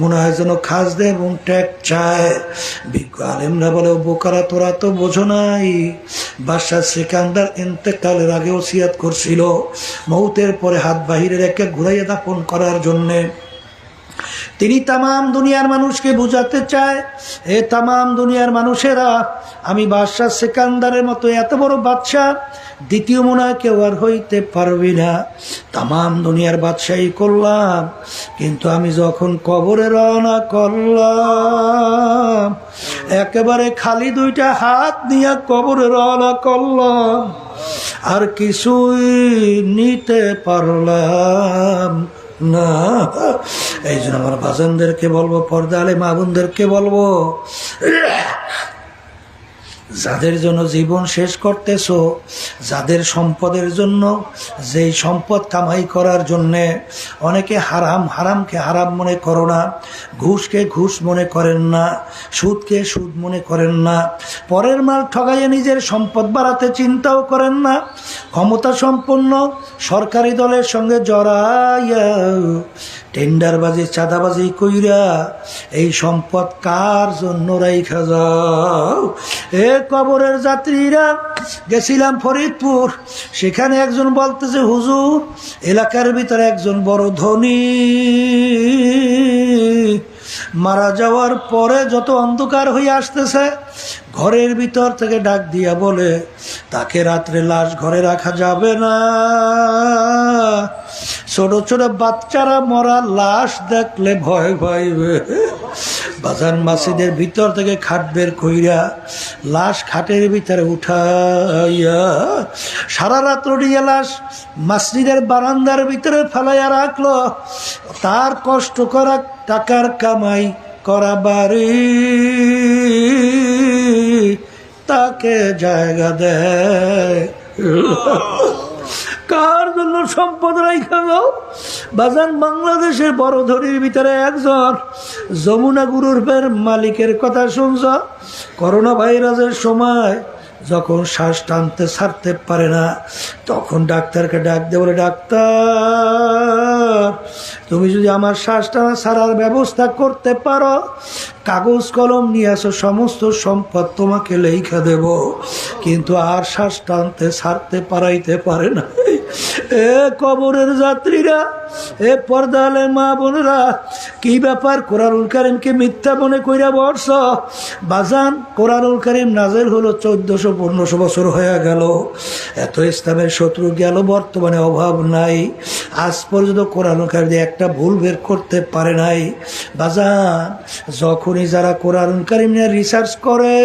মনে হয় যেন খাজনা এবং ট্যাক্স চায়। বিজ্ঞ আলেমরা বলে, বোকারা তোরা তো বোঝো নাই, বাদশা সিকান্দার ইন্তেকালের আগে ওসিয়ত করছিল মৌতের পরে হাত বাহিরে রেখে ঘুরাইয়া দাফন করার জন্যে। তিনি তামাম দুনিয়ার মানুষকে বুঝাতে চায়, এ তামাম দুনিয়ার মানুষেরা, আমি বাদশা সিকান্দারের মতো এত বড় বাদশা দ্বিতীয় মনে হয় কেউ আর হইতে পারবি না। তামাম দুনিয়ার বাদশাহী করলাম, কিন্তু আমি যখন কবরে রওনা করলাম একেবারে খালি দুইটা হাত নিয়ে কবরে রওনা করলাম, আর কিছুই নিতে পারলাম না। এই জন্য আমার বাজানদেরকে বলবো, পর্দা আলে মা বোনদেরকে বলবো, যাদের জন্য জীবন শেষ করতেছো, যাদের সম্পদের জন্য, যেই সম্পদ কামাই করার জন্যে অনেকে হারামকে হারাম মনে করো না, ঘুষকে ঘুষ মনে করেন না, সুদকে সুদ মনে করেন না, পরের মাল ঠগাইয়ে নিজের সম্পদ বাড়াতে চিন্তাও করেন না, ক্ষমতা সম্পন্ন সরকারি দলের সঙ্গে জড়াইয়া টেন্ডারবাজি চাঁদাবাজি কইরা এই সম্পদ কার জন্য রাইখা যাও। এ কবরের যাত্রীরা, গেছিলাম ফরিদপুর, সেখানে একজন বলতেছে, হুজুর এলাকার ভিতরে একজন বড় ধনী মারা যাওয়ার পরে যত অন্ধকার হয়ে আসতেছে, ঘরের ভিতর থেকে ডাক দিয়া বলে, তাকে রাত্রে লাশ ঘরে রাখা যাবে না, ছোট ছোট বাচ্চারা মরা লাশ দেখলে ভয় পাইবে। বাজান মাসিদের ভিতর থেকে খাট বের কইরা লাশ খাটের ভিতরে উঠাইয়া সারা রাত্র নিয়ে লাশ মসজিদের বারান্দার ভিতরে ফেলাইয়া রাখলো। তার কষ্ট করা টাকার কামাই করা বাড়ি তাকে জায়গা দেয়। কার জন্য সম্পদ রাইখা যাও? বাজান বাংলাদেশের বড় ধনীর ভিতরে একজন যমুনা গ্রুপের মালিকের কথা শুনছ? করোনা ভাইরাসের সময় যখন শ্বাস টানতে ছাড়তে পারে না, তখন ডাক্তারকে ডাক দিয়ে বলে, ডাক্তার তুমি যদি আমার শ্বাস টানা ছাড়ার ব্যবস্থা করতে পারো, কাগজ কলম নিয়ে আসো, সমস্ত সম্পদ তোমাকে লেখা দেব। কিন্তু আর শ্বাস টানতে ছাড়তে পারাইতে পারে না। এ কবরের যাত্রীরা, এ পর্দালে মা বোনেরা, কি ব্যাপার? কোরআনুল কারীমকে মিথ্যা মনে কইরা বলছ? বাজান, কোরআনুল কারীম নাযিল হলো 1400-1500 বছর হয়ে গেল। এত ইসলামের শত্রু গেল, বর্তমানে অভাব নাই। আজ পর্যন্ত কোরআনুল কারীম একটা ভুল বের করতে পারে নাই। বাজান, যখনই যারা কোরআনুল কারীম নিয়ে রিসার্চ করে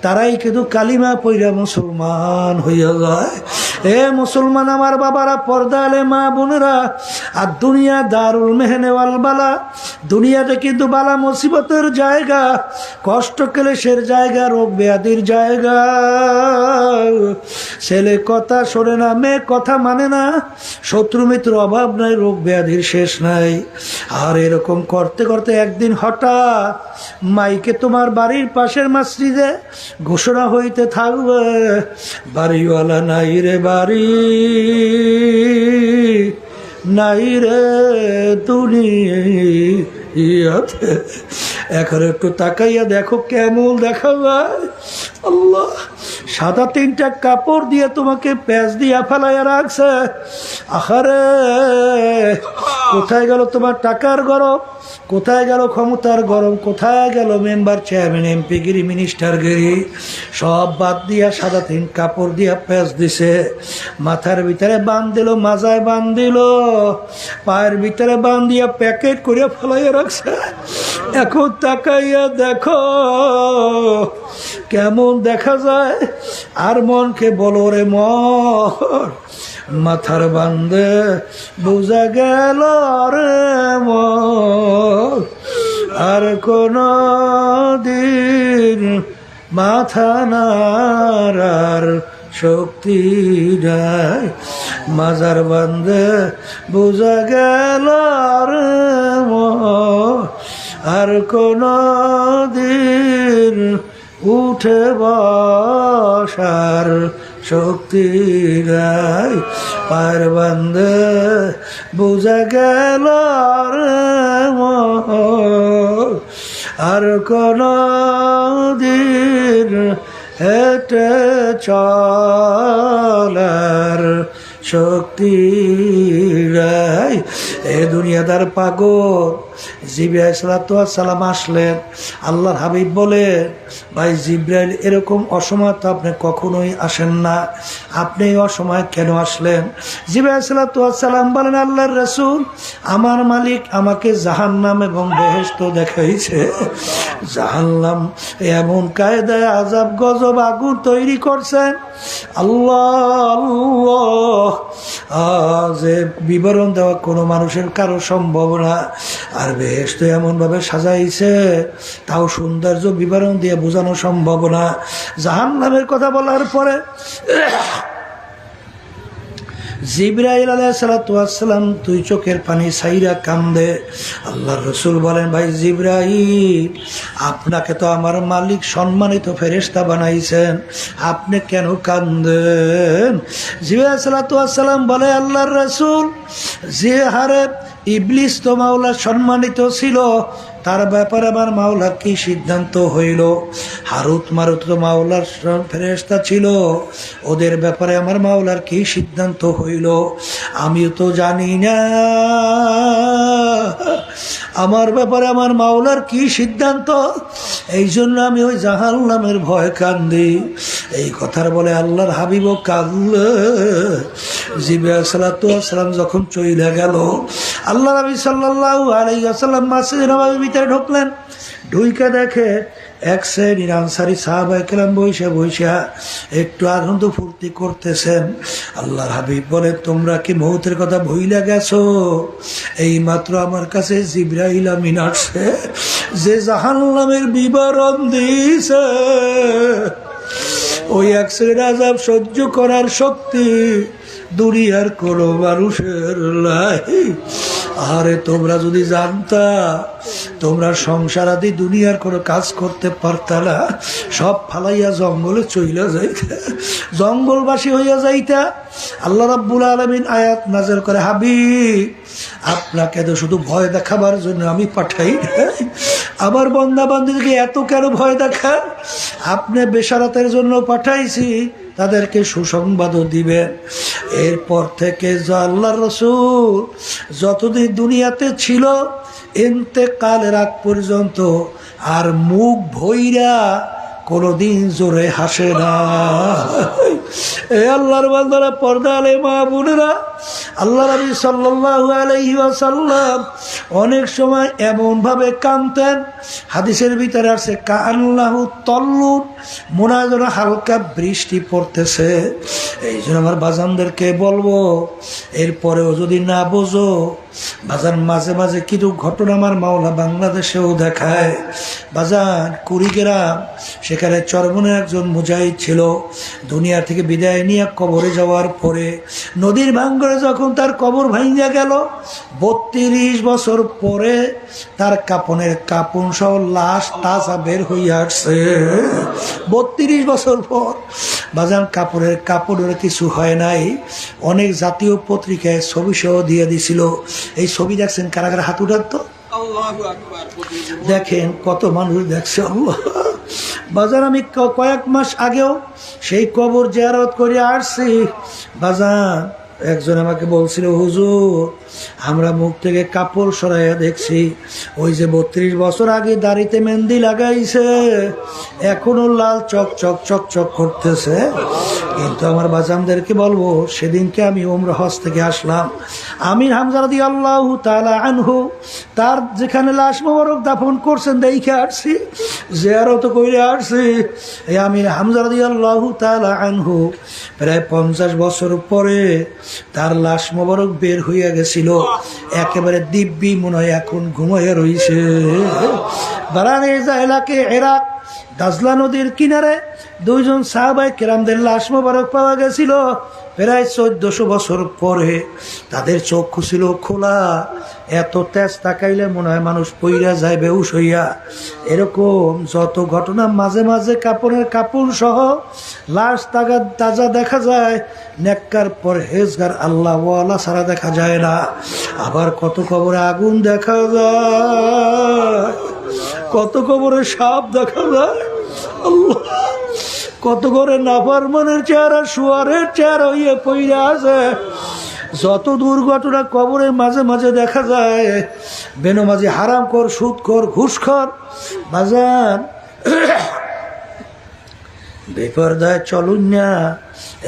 তারাই কিন্তু কালিমা পইরা মুসলমান হইয়া যায়। এ মুসলমান আমার বাবারা, পর্দা আলে মা বোনেরা, আর দুনিয়া দারুল মেহনে ওয়াল বালা, দুনিয়াটা কিন্তু বালা মুসিবতের জায়গা, কষ্ট ক্লেশের জায়গা, রোগ ব্যাধির জায়গা। ছেলে কথা শোনে না, মেয়ে কথা মানে না, শত্রু মিত্র অভাব নাই, রোগ ব্যাধির শেষ নাই। আর এরকম করতে করতে একদিন হঠাৎ মাইকে তোমার বাড়ির পাশের মসজিদে ঘোষণা হইতে থাকবে, বাড়িওয়ালা নাই রে বাড়ি, নাই রে দুনিয়াতে। এখন একটু তাকাইয়া দেখো কেমন দেখা যায়। আল্লাহ সাদা 3টা কাপড় দিয়ে তোমাকে প্যাঁচ দিয়া ফেলাইয়া রাখছে। আহারে, কোথায় গেল তোমার টাকার গরম? কোথায় গেল ক্ষমতার গরম? কোথায় গেল মেম্বার, চেয়ারম্যান, এমপি গিরি, মিনিস্টার গিরি? সব বাদ দিয়া সাদা 3 কাপড় দিয়া প্যাঁচ দিছে। মাথার ভিতরে বান দিল, মাজায় বান দিল, পায়ের ভিতরে বান দিয়া প্যাকেট করে ফেলাইয়া রাখছে। এখন তাকাইয়া দেখো কেমন দেখা যায়। আর মনকে বলো রে মন, মাথার বান্ধে বোঝা গেল রে মন, আর কোন দিন মাথা নাড়ার শক্তি নাই। মাজার বান্ধে বোঝা গেল রে মন, আর কোন দিন উঠে বসার শক্তি নাই। পায়ের বান্ধে বোঝা গেল রে মন, আর কোন দিন হেঁটে চলার শক্তি নাই। এ দুনিয়াদার পাগল জিবরাইল আলাইহিস সালাম আসলেন। আল্লাহর হাবিব বলে, ভাই জিবরাইল এরকম অসময় তো আপনি কখনোই আসেন না, আপনি অসময় কেন আসলেন? জিবরাইল আলাইহিস সালাম বলেন, আল্লাহর রাসূল, আমার মালিক আমাকে জাহান্নাম এবং বেহেশত দেখাইছে। জাহান্নাম এমন কায়দায় আযাব গজব আগুন তৈরি করছেন, আল্লাহ আল্লাহ, যে বিবরণ দেওয়া কোনো মানুষের কারো সম্ভব না। আর বেহেশত এমন ভাবে সাজাইছে, তাও সৌন্দর্য বিবরণ দিয়ে বোঝানো সম্ভব না। জাহান্নামের কথা বলার পরে জিবরাইল আলাইহিস সালাম দুই চোখের পানি ছাইরা কান্দে। আল্লাহর রাসূল বলেন, ভাই জিবরাইল, আপনাকে তো আমার মালিক সম্মানিত ফেরেশতা বানাইছেন, আপনি কেন কান্দেন? জিবরাইল আলাইহিস সালাম বলে, আল্লাহর রাসূল, যে হারে ইবলিস তো মাওলা সম্মানিত ছিল, তার ব্যাপারে আমার মাওলার কি সিদ্ধান্ত হইল? হারুত মারুত তো মাওলার ফেরেশতা ছিল, ওদের ব্যাপারে আমার মাওলার কি সিদ্ধান্ত হইল আমিও তো জানি না। আমার ব্যাপারে আমার মাওলার কি সিদ্ধান্ত, এই জন্য আমি ওই জাহান্নামের ভয় কান্দি। এই কথার বলে আল্লাহর হাবিবও কাঁদলে। জিবরাইল আলাইহিস সালাম যখন চইলা গেল, আল্লাহ নবী সাল্লাল্লাহু আলাইহি ওয়াসাল্লাম মসজিদে নববীর ভিতরে ঢুকলেন। ঢুইকা দেখে এক শ্রেণীর আনসারী সাহাবায়ে কেরাম বইসা একটু আনন্দ ফুর্তি করতেছেন। আল্লাহর হাবিব বলে, তোমরা কি মৌতের কথা ভুইলা গেছো? এই মাত্র আমার কাছে জিবরাইল আমিন আসছে, যে জাহান্নামের বিবরণ দিয়েছে। ওই এক শ্রেণীর আযাব সহ্য করার শক্তি দুনিয়ার কোনো মানুষের নাই। আরে তোমরা যদি জানতা, তোমরা সংসার আদি দুনিয়ার কোনো কাজ করতে পারতা না, সব ফালাইয়া জঙ্গলে চইলা যাইতা, জঙ্গলবাসী হইয়া যাইতা। আল্লাহ রাব্বুল আলামিন আয়াত নাযিল করে, হাবিব, আপনাকে তো শুধু ভয় দেখাবার জন্য আমি পাঠাই নাই, আমার বান্দা বান্দীকে এত কেন ভয় দেখান? আপনি বেশারাতের জন্য পাঠাইছি, তাদেরকে সুসংবাদও দিবেন। এরপর থেকে আল্লাহর রাসূল যতদিন দুনিয়াতে ছিল, ইন্তেকালের আগ পর্যন্ত আর মুখ ভইরা কোনদিন জোরে হাসে না। এ আল্লাহর বান্দারা, পর্দা আলে মা বোনেরা, আল্লাহ নবী সাল্লাল্লাহু আলাইহি ওয়াসাল্লাম অনেক সময় এমন ভাবে কাঁদতেন, হাদিসের ভিতরে আছে কাআন্নাহু তল্লুন, মনে হয় যেন হালকা বৃষ্টি পড়তেছে। এই জন্য আমার বাজানদেরকে বলবো, এরপরেও যদি না বোঝো বাজান, মাঝে মাঝে কিছু ঘটনা আমার মাওলা বাংলাদেশেও দেখায়। বাজান কুড়িগ্রাম, সেখানে চরমনের একজন মুজাহিদ ছিল, দুনিয়া থেকে বিদায় নিয়ে কবরে যাওয়ার পরে নদীর ভাঙ্গরে যখন তার কবর ভাঙ্গা গেল, 32 বছর পরে তার কাপনের কাপন সহ লাশ তাজা বের হইয়া আসছে। 32 বছর পর বাজান কাপড়ের কাপড়ের কিছু হয় নাই। অনেক জাতীয় পত্রিকায় ছবি সহ দিয়ে দিছিল। এই ছবি দেখছেন কারা কারা? হাত উঠাত তো, দেখেন কত মানুষ দেখছে। আল্লাহ বাজান, আমি কয়েক মাস আগেও সেই কবর জিয়ারত করে আসছি। বাজান একজন আমাকে বলছিল, হুজুর আমরা মুখ থেকে কাপড় সরাইয়া দেখছি ওই যে 32 বছর আগে দাড়িতে মেহেন্দি লাগাইছে এখনো লাল চক চক চক চক করতেছে। কিন্তু আমার বাজানদেরকে বলবো, সেদিনকে আমি উমরা হজ থেকে আসলাম, আমির হামজা রাদিয়াল্লাহু তাআলা আনহু তার যেখানে লাশ মোবারক দাফন করছেন দেখে আসছি, জিয়ারত করে আসছি। এই আমির হামজা রাদিয়াল্লাহু তাআলা আনহু প্রায় 50 বছর পরে তার লাশ মোবারক বের হইয়া গেছিল, একেবারে দিব্যি মনে হয় এখন ঘুমাইয়া রইছে। বারানে এলাকে ইরাক দাজলা নদীর কিনারে 2 জন সাহাবায়ে কেরামদের লাশ মোবারক পাওয়া গেছিল প্রায় 1400 বছর পরে। তাদের চক্ষু ছিল খোলা, এত তেজ তাকাইলে মনে হয় মানুষ পইরা যায় বেহুশ হইয়া। এরকম যত ঘটনা, মাঝে মাঝে কাপড়ের কাপড় সহ লাশ তাজা দেখা যায়, নেককার পরহেজগার আল্লাহওয়ালা ছাড়া দেখা যায় না। আবার কত কবরে আগুন দেখা যায়, কত কবরে সাপ দেখা যায়, আল্লাহ কত করে নাফরমানের চেহারা শুয়ারের চেহারা হইয়া পইরা আছে। যত দুর্ঘটনা কবরের মাঝে মাঝে দেখা যায়, বেনমাজি হারামখোর সুদখোর ঘুষখোর বাজান বেপরদায় চলুন না।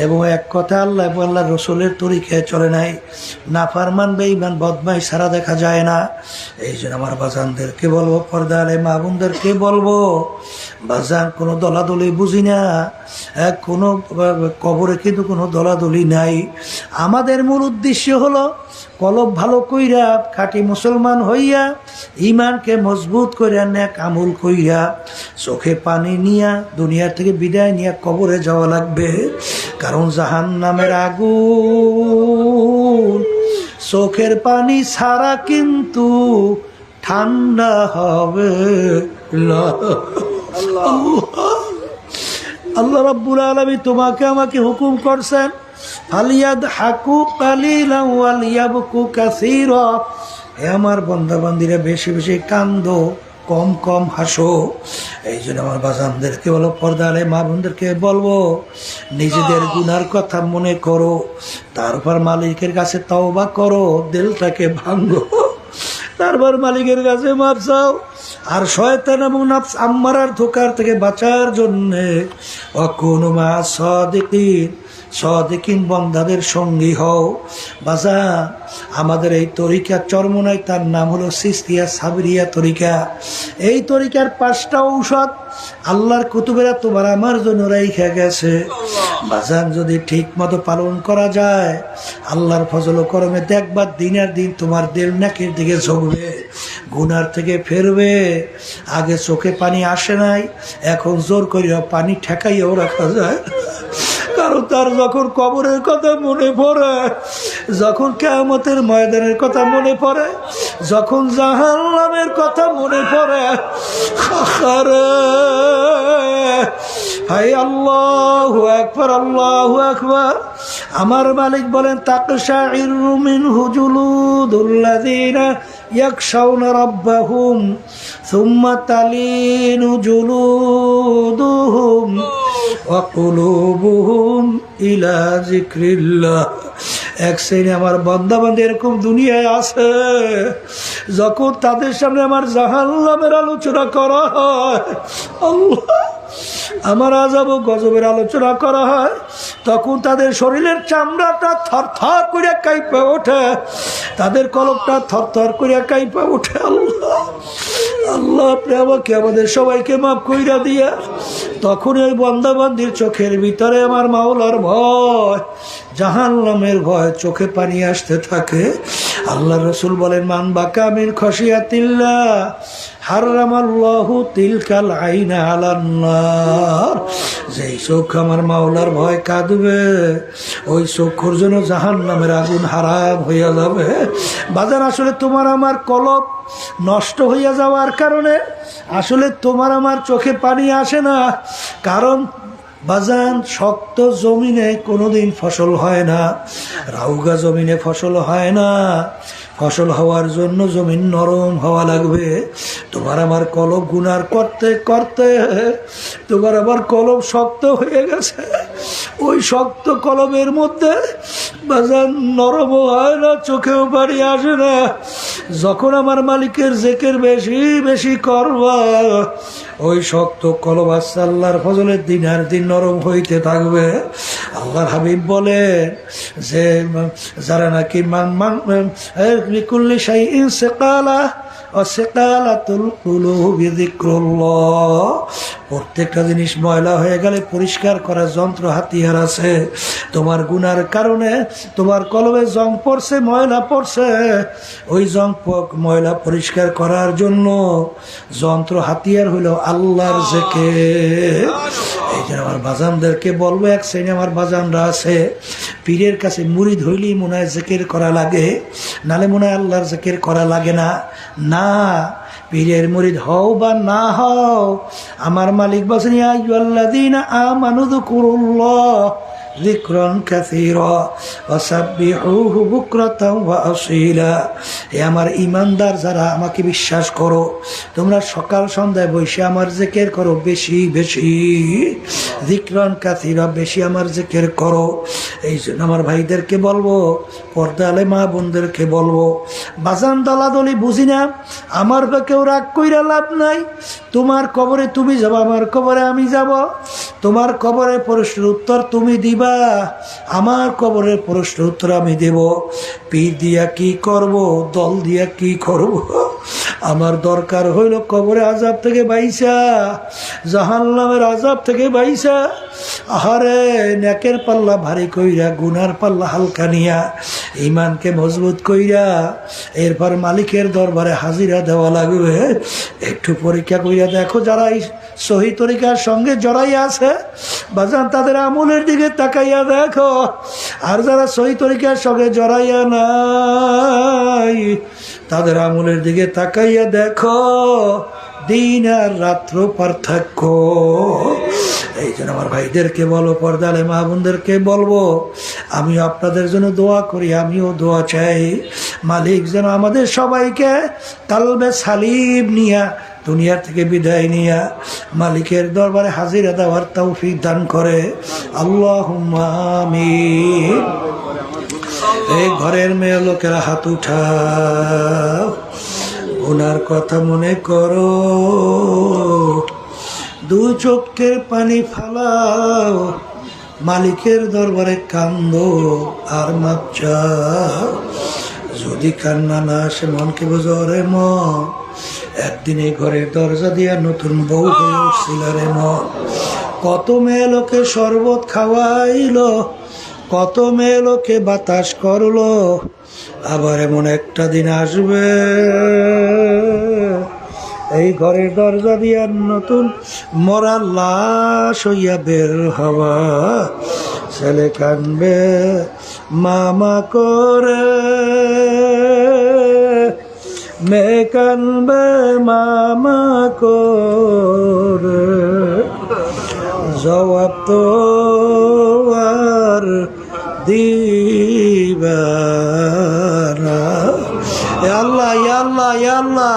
এবং এক কথা আল্লাহ আল্লাহ রসুলের তরিকায় চলে নাই, নাফরমান বেঈমান বদমাইশ ছাড়া দেখা যায় না। এই জন্য আমার বাজানদেরকে বলবো, পর্দারে মা বোনদেরকে বলবো, বাজান কোনো দলাদলি বুঝি না, কোনো কবরে কিন্তু কোনো দলাদলি নাই। আমাদের মূল উদ্দেশ্য হলো কলব ভালো কইরা খাঁটি মুসলমান হইয়া ইমানকে মজবুত কইরা নেক আমল কইরা চোখে পানি নিয়া দুনিয়া থেকে বিদায় নিয়ে কবরে যাওয়া লাগবে। কারণ জাহান্নামের আগুন চোখের পানি ছাড়া কিন্তু ঠান্ডা হবে না। আল্লাহ রাব্বুল আলামিন তোমাকে আমাকে হুকুম করছেন, ফালিয়াদহাকু কালিলান ওয়ালিয়াবকু কাসীরা। হে আমার বান্দাবান্দীরা বেশি বেশি কান্দো, কম কম হাসো। এই জন্য আমার বাজানদেরকে বলো, পর্দারে মা বোনদেরকে বলবো, নিজেদের গুনার কথা মনে করো, তারপর মালিকের কাছে তওবা করো, দিলটাকে ভাঙো, তারপর মালিকের কাছে মাপ চাও। আর শয়তান এবং নফস আম্মারার ধোঁকার থেকে বাঁচার জন্যে ওয়াকুনু মা সাদিকিন, সাদিকিন বান্দাদের সঙ্গী হও। বাজা আমাদের এই তরিকা চরমনায়, তার নাম হলো সিস্তিয়া সাবরিয়া তরিকা। এই তরিকার 5টা ঔষধ আল্লাহর কুতুবেরা তোমার আমার জন্য রাইখা গেছে। বাজান যদি ঠিক মতো পালন করা যায়, আল্লাহর ফজল ও করমে দেখবার দিনের দিন তোমার দিল নেকির দিকে ঝুঁকবে, গুনার থেকে ফেরবে। আগে চোখে পানি আসে নাই, এখন জোর করিয়া পানি ঠেকাইয়াও রাখা যায়। কারণ তার যখন কবরের কথা মনে পড়ে, যখন কিয়ামতের ময়দানের কথা মনে পড়ে, যখন জাহান্নামের কথা মনে পড়ে, হাই আল্লাহু আকবার, আল্লাহু আকবার। আমার মালিক বলেন, তাকশাইরু মিনহু জুলুদুল্লাযীনা ইয়াখশাউনা রাব্বাহুম সুম্মা তালিনু জুলুদুহুম ওয়া কুলুবুহুম ইলা যিকরিল্লাহ। এক শ্রেণী আমার বান্দাবান্দি এরকম দুনিয়ায় আছে, যখন তাদের সামনে আমার জাহান্নামের আলোচনা করা হয়, আল্লাহ আমার আযাব ও গজবের আলোচনা করা হয়, তখন তাদের শরীরের চামড়াটা থরথর করে কাঁপে ওঠে, তাদের কলবটা থরথর করে কাঁপে ওঠে। আল্লাহ আল্লাহ আপনি আমাকে আমাদের সবাইকে মাফ কইরা দিয়া। তখন ওই বান্দাবান্দির চোখের ভিতরে আমার মাওলার ভয়, জাহান্নামের ভয়, চোখে পানি আসতে থাকে। আল্লাহ রসুল বলেন, মান বাকা মিন খশিয়াতিল্লাহ হারামাল্লাহু তিলকাল আইনা আলান নার। যেই চোখ আমার মাওলার ভয় কাঁদবে, ওই চোখের জন্য জাহান্নামের আগুন হারাম হইয়া যাবে। বাজার আসলে তোমার আমার কলব নষ্ট হইয়া যাওয়ার কারণে আসলে তোমার আমার চোখে পানি আসে না। কারণ বাজান শক্ত জমিনে কোনোদিন ফসল হয় না, রাউগা জমিনে ফসল হয় না। ফসল হওয়ার জন্য জমিন নরম হওয়া লাগবে। তোমার আমার কলব গুনার করতে করতে তোমার আমার কলব শক্ত হয়ে গেছে। ওই শক্ত কলবের মধ্যে বাজান নরম হয় না, চোখেও পানি আসে না। যখন আমার মালিকের জিকির বেশি বেশি করবা, ওই শক্ত কলব আল্লাহর ফজলের দিন আর দিন নরম হইতে থাকবে। আল্লাহর হাবিব বলেন যে যারা নাকি লিকুল্লি শাইইন সিকালা ওয়া সিকালাতুল কুলুবি যিকরুল্লাহ, প্রত্যেকটা জিনিস ময়লা হয়ে গেলে পরিষ্কার করার যন্ত্র হাতিয়ার আছে। তোমার গুনার কারণে তোমার কলবে জং পড়ছে, ময়লা পড়ছে, ওই জং ময়লা পরিষ্কার করার জন্য যন্ত্র হাতিয়ার হইল আল্লাহর জিকির। এই যে আমার বাজানদেরকে বলবো, এক শ্রেণী আমার বাজানরা আছে পীরের কাছে মুরিদ হইলেই মনে হয় জিকির করা লাগে, নালে মনে হয় আল্লাহর জিকির করা লাগে না। না, পীরের মুরিদ হও বা না হও, আমার মালিক বলেন ইয়া আইয়ুহাল্লাযীনা আমানু যকুরুল্লাহ যিকরান কাসীরা ওয়া সাব্বিহুহু বুকরাতাও ওয়া আসীলা। হে আমার ঈমানদার যারা আমাকে বিশ্বাস করো, তোমরা সকাল সন্ধ্যায় বসে আমার জিকির করো, বেশি বেশি, যিকরান কাসীরা, বেশি আমার জিকির করো। এই জন্য আমার ভাইদেরকে বলবো, পর্দালে মা বোনদেরকে বলবো, বাজান দলাদলি বুঝি না, আমার কেউ রাগ কইরা লাভ নাই। তোমার কবরে তুমি যাবো, আমার কবরে আমি যাব। তোমার কবরে প্রশ্নের উত্তর তুমি দিবা, আমার কবরের প্রশ্নের উত্তর আমি দেব। পীর দিয়া কি করব, দল দিয়া কি করব? আমার দরকার হইল কবরে আযাব থেকে বাইসা, জাহান্নামের আযাব থেকে বাইসা, আহারে নেকের পাল্লা ভারী কইরা, গুনার পাল্লা হালকা নিয়া, ঈমানকে মজবুত কইরা এরপর মালিকের দরবারে হাজিরা দেওয়া লাগবে। একটু পরীক্ষা কইরা দেখো, যারা এই সহি তরিকার সঙ্গে জড়াই আছে বাজান, তাদের আমলের দিকে তাকাইয়া দেখো। আর যারা সহি তরিকার সঙ্গে জড়াইয়া নাই, তাদের আমলের দিকে তাকাইয়া দেখো, দিন আর রাত্র পার্থক্য। এই জন্য আমার ভাইদেরকে বলো, পর্দালে মা বোনদেরকে বলবো, আমি আপনাদের জন্য দোয়া করি, আমিও দোয়া চাই। মালিক যেন আমাদের সবাইকে কালবে সালিম নিয়া, দুনিয়া থেকে বিদায় নিয়া মালিকের দরবারে হাজিরা দেওয়ার তৌফিক দান করে। আল্লাহুম্মা আমিন। এই ঘরের মেয়ে লোকেরা হাত উঠাও, ওনার কথা মনে করো, দু চোখের পানি ফালাও, মালিকের দরবারে কান্দো আর মাপ চাও। যদি কান্না না আসে মনকে বোঝো, রে মন একদিন এই ঘরের দরজা দিয়া নতুন বউ হয়ে উঠছিল রে মন। কত মেয়ে লোকে শরবত খাওয়াইলো, কত মেয়ে লোকে বাতাস করলো, আবার এমন একটা দিন আসবে এই ঘরের দরজা দিয়া নতুন মরা লাশ হইয়া বের হওয়া। ছেলে কানবে মামা করে, মেয়ে কানবে মামা করে, জবাব তো আর দিবা না। আল্লাহ, আল্লাহ, আল্লাহ,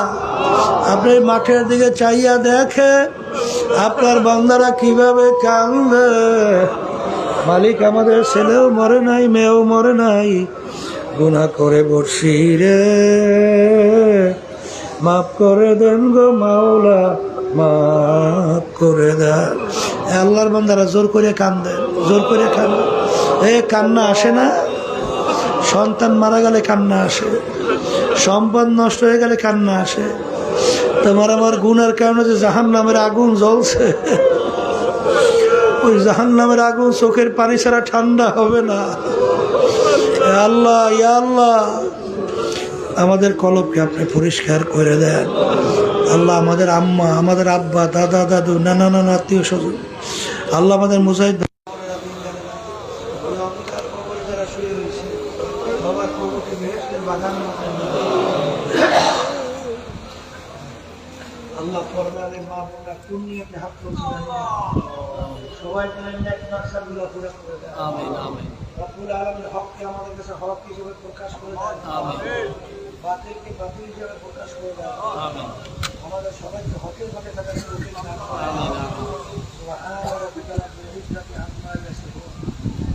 আপনি মাঠের দিকে চাইয়া দেখে আপনার বান্দারা কিভাবে কান্দে। মালিক আমাদের ছেলেও মরে নাই, মেয়েও মরে নাই, গুনাহ করে বসি রে, মাফ করে দেন গো মাওলা, মাফ করে দেন। আল্লাহর বান্দারা জোর করে কান্দে, জোর করে কান্দে। কান্না আসে না? সন্তান মারা গেলে কান্না আসে, সম্পদ নষ্ট হয়ে গেলে কান্না আসে। তোমার আমার গুনার কারণে যে জাহান্নামের আগুন জ্বলছে, ওই জাহান্নামের আগুন চোখের পানি ছাড়া ঠান্ডা হবে না। আল্লাহ, ইয়া আল্লাহ, আমাদের কলবকে আপনি পরিষ্কার করে দেন। আল্লাহ, আমাদের আম্মা, আমাদের আব্বা, দাদা, দাদু, নানা নানা আত্মীয় স্বজন, আল্লাহ আমাদের মুজাহিদ আল্লাহ পর্দালে মা বোনরা পুণ্যকে হাত সবাই নকশাগুলো পুরো করে দেন। আমিন, আমিন। রব্বুল আলামিন হককে আমাদের কাছে হক হিসেবে প্রকাশ করে দেন। আমিন। বাতিলকে বাতিল হিসেবে প্রকাশ করে দেন। আমিন। আমাদের সবাইকে হকের পথে থাকার তৌফিক দান করুন। আমিন, আমিন। সুবহান রাব্বিকা রাব্বিল ইজ্জাতি আম্মা ইয়াসিফুন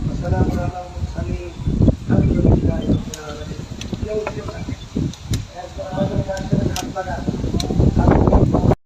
ওয়া সালামুন আলাল মুরসালিন।